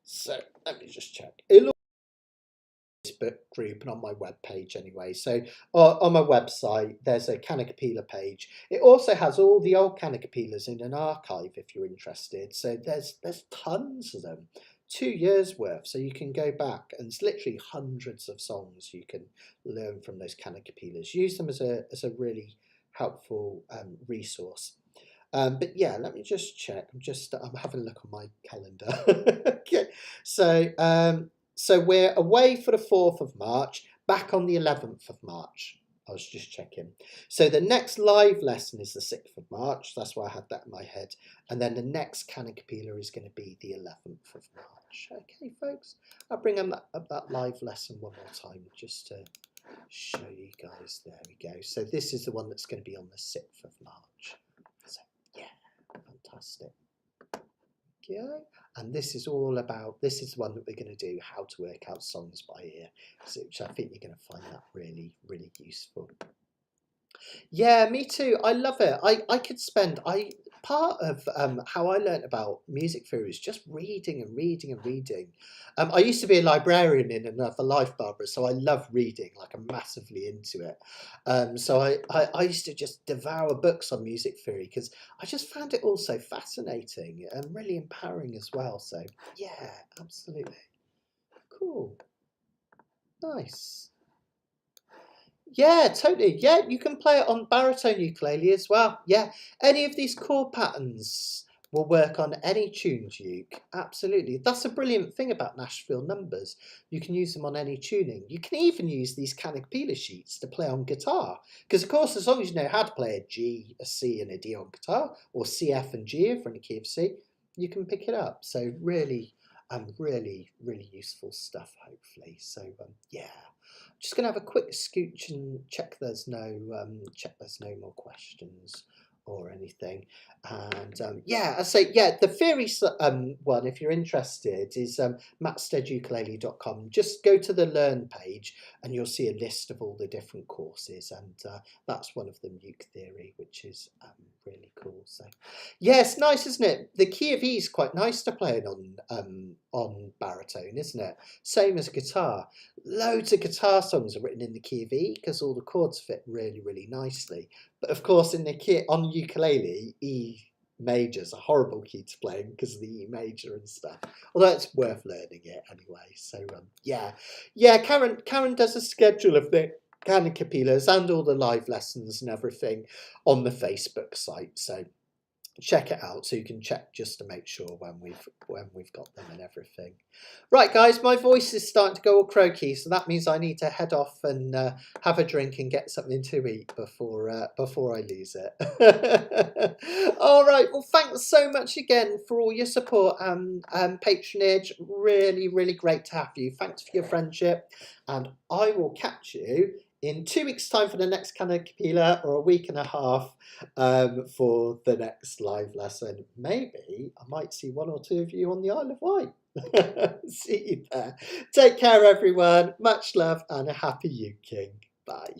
So let me just check. It'll Facebook group and on my webpage anyway. So on my website, there's a Kanikapila page. It also has all the old Kanikapilas in an archive if you're interested. So there's tons of them, 2 years worth. So you can go back, and it's literally hundreds of songs you can learn from those Kanikapilas. Use them as a really helpful resource. But yeah, let me just check. I'm having a look on my calendar. Okay, so we're away for the 4th of March, back on the 11th of March. I was just checking. So the next live lesson is the 6th of March. That's why I had that in my head. And then the next Kanikapila is going to be the 11th of March. Okay, folks. I'll bring up that live lesson one more time just to show you guys. There we go. So this is the one that's going to be on the 6th of March. So yeah, fantastic. Okay. And this is all about, this is the one that we're going to do, how to work out songs by ear, which I think you're going to find that really, really useful. Yeah, me too. I love it. I could spend, part of how I learned about music theory is just reading and reading and reading. I used to be a librarian in another life, Barbara, so I love reading, like I'm massively into it. So I used to just devour books on music theory because I just found it all so fascinating and really empowering as well. So yeah, absolutely. Cool. Nice. Yeah, totally. Yeah, you can play it on baritone ukulele as well. Yeah, any of these chord patterns will work on any tuned uke. Absolutely. That's a brilliant thing about Nashville numbers. You can use them on any tuning. You can even use these Kanikapila sheets to play on guitar. Because, of course, as long as you know how to play a G, a C, and a D on guitar, or C, F, and G if you're in the key of C, you can pick it up. So really, really, really useful stuff, hopefully. So, yeah. Just going to have a quick scooch and check there's no more questions or anything. And yeah, I say, yeah, the theory one, if you're interested, is mattsteadukulele.com. Just go to the learn page and you'll see a list of all the different courses, and that's one of them, uke theory, which is really cool. So yeah, it's nice, isn't it? The key of E is quite nice to play on baritone, isn't it? Same as guitar. Loads of guitar songs are written in the key of E because all the chords fit really, really nicely. But of course, in the key on ukulele, E major's a horrible key to play because of the E major and stuff. Although it's worth learning it anyway. So yeah. Karen does a schedule of the Kanikapilas and all the live lessons and everything on the Facebook site. So check it out so you can check just to make sure when we've got them and everything. Right, guys, my voice is starting to go all croaky, so that means I need to head off and have a drink and get something to eat before I lose it. All right, well, thanks so much again for all your support and patronage. Really, really great to have you. Thanks for your friendship, and I will catch you in 2 weeks' time for the next Kanikapila, or a week and a half for the next live lesson. Maybe I might see 1 or 2 of you on the Isle of Wight. See you there. Take care, everyone. Much love and a happy uking. Bye.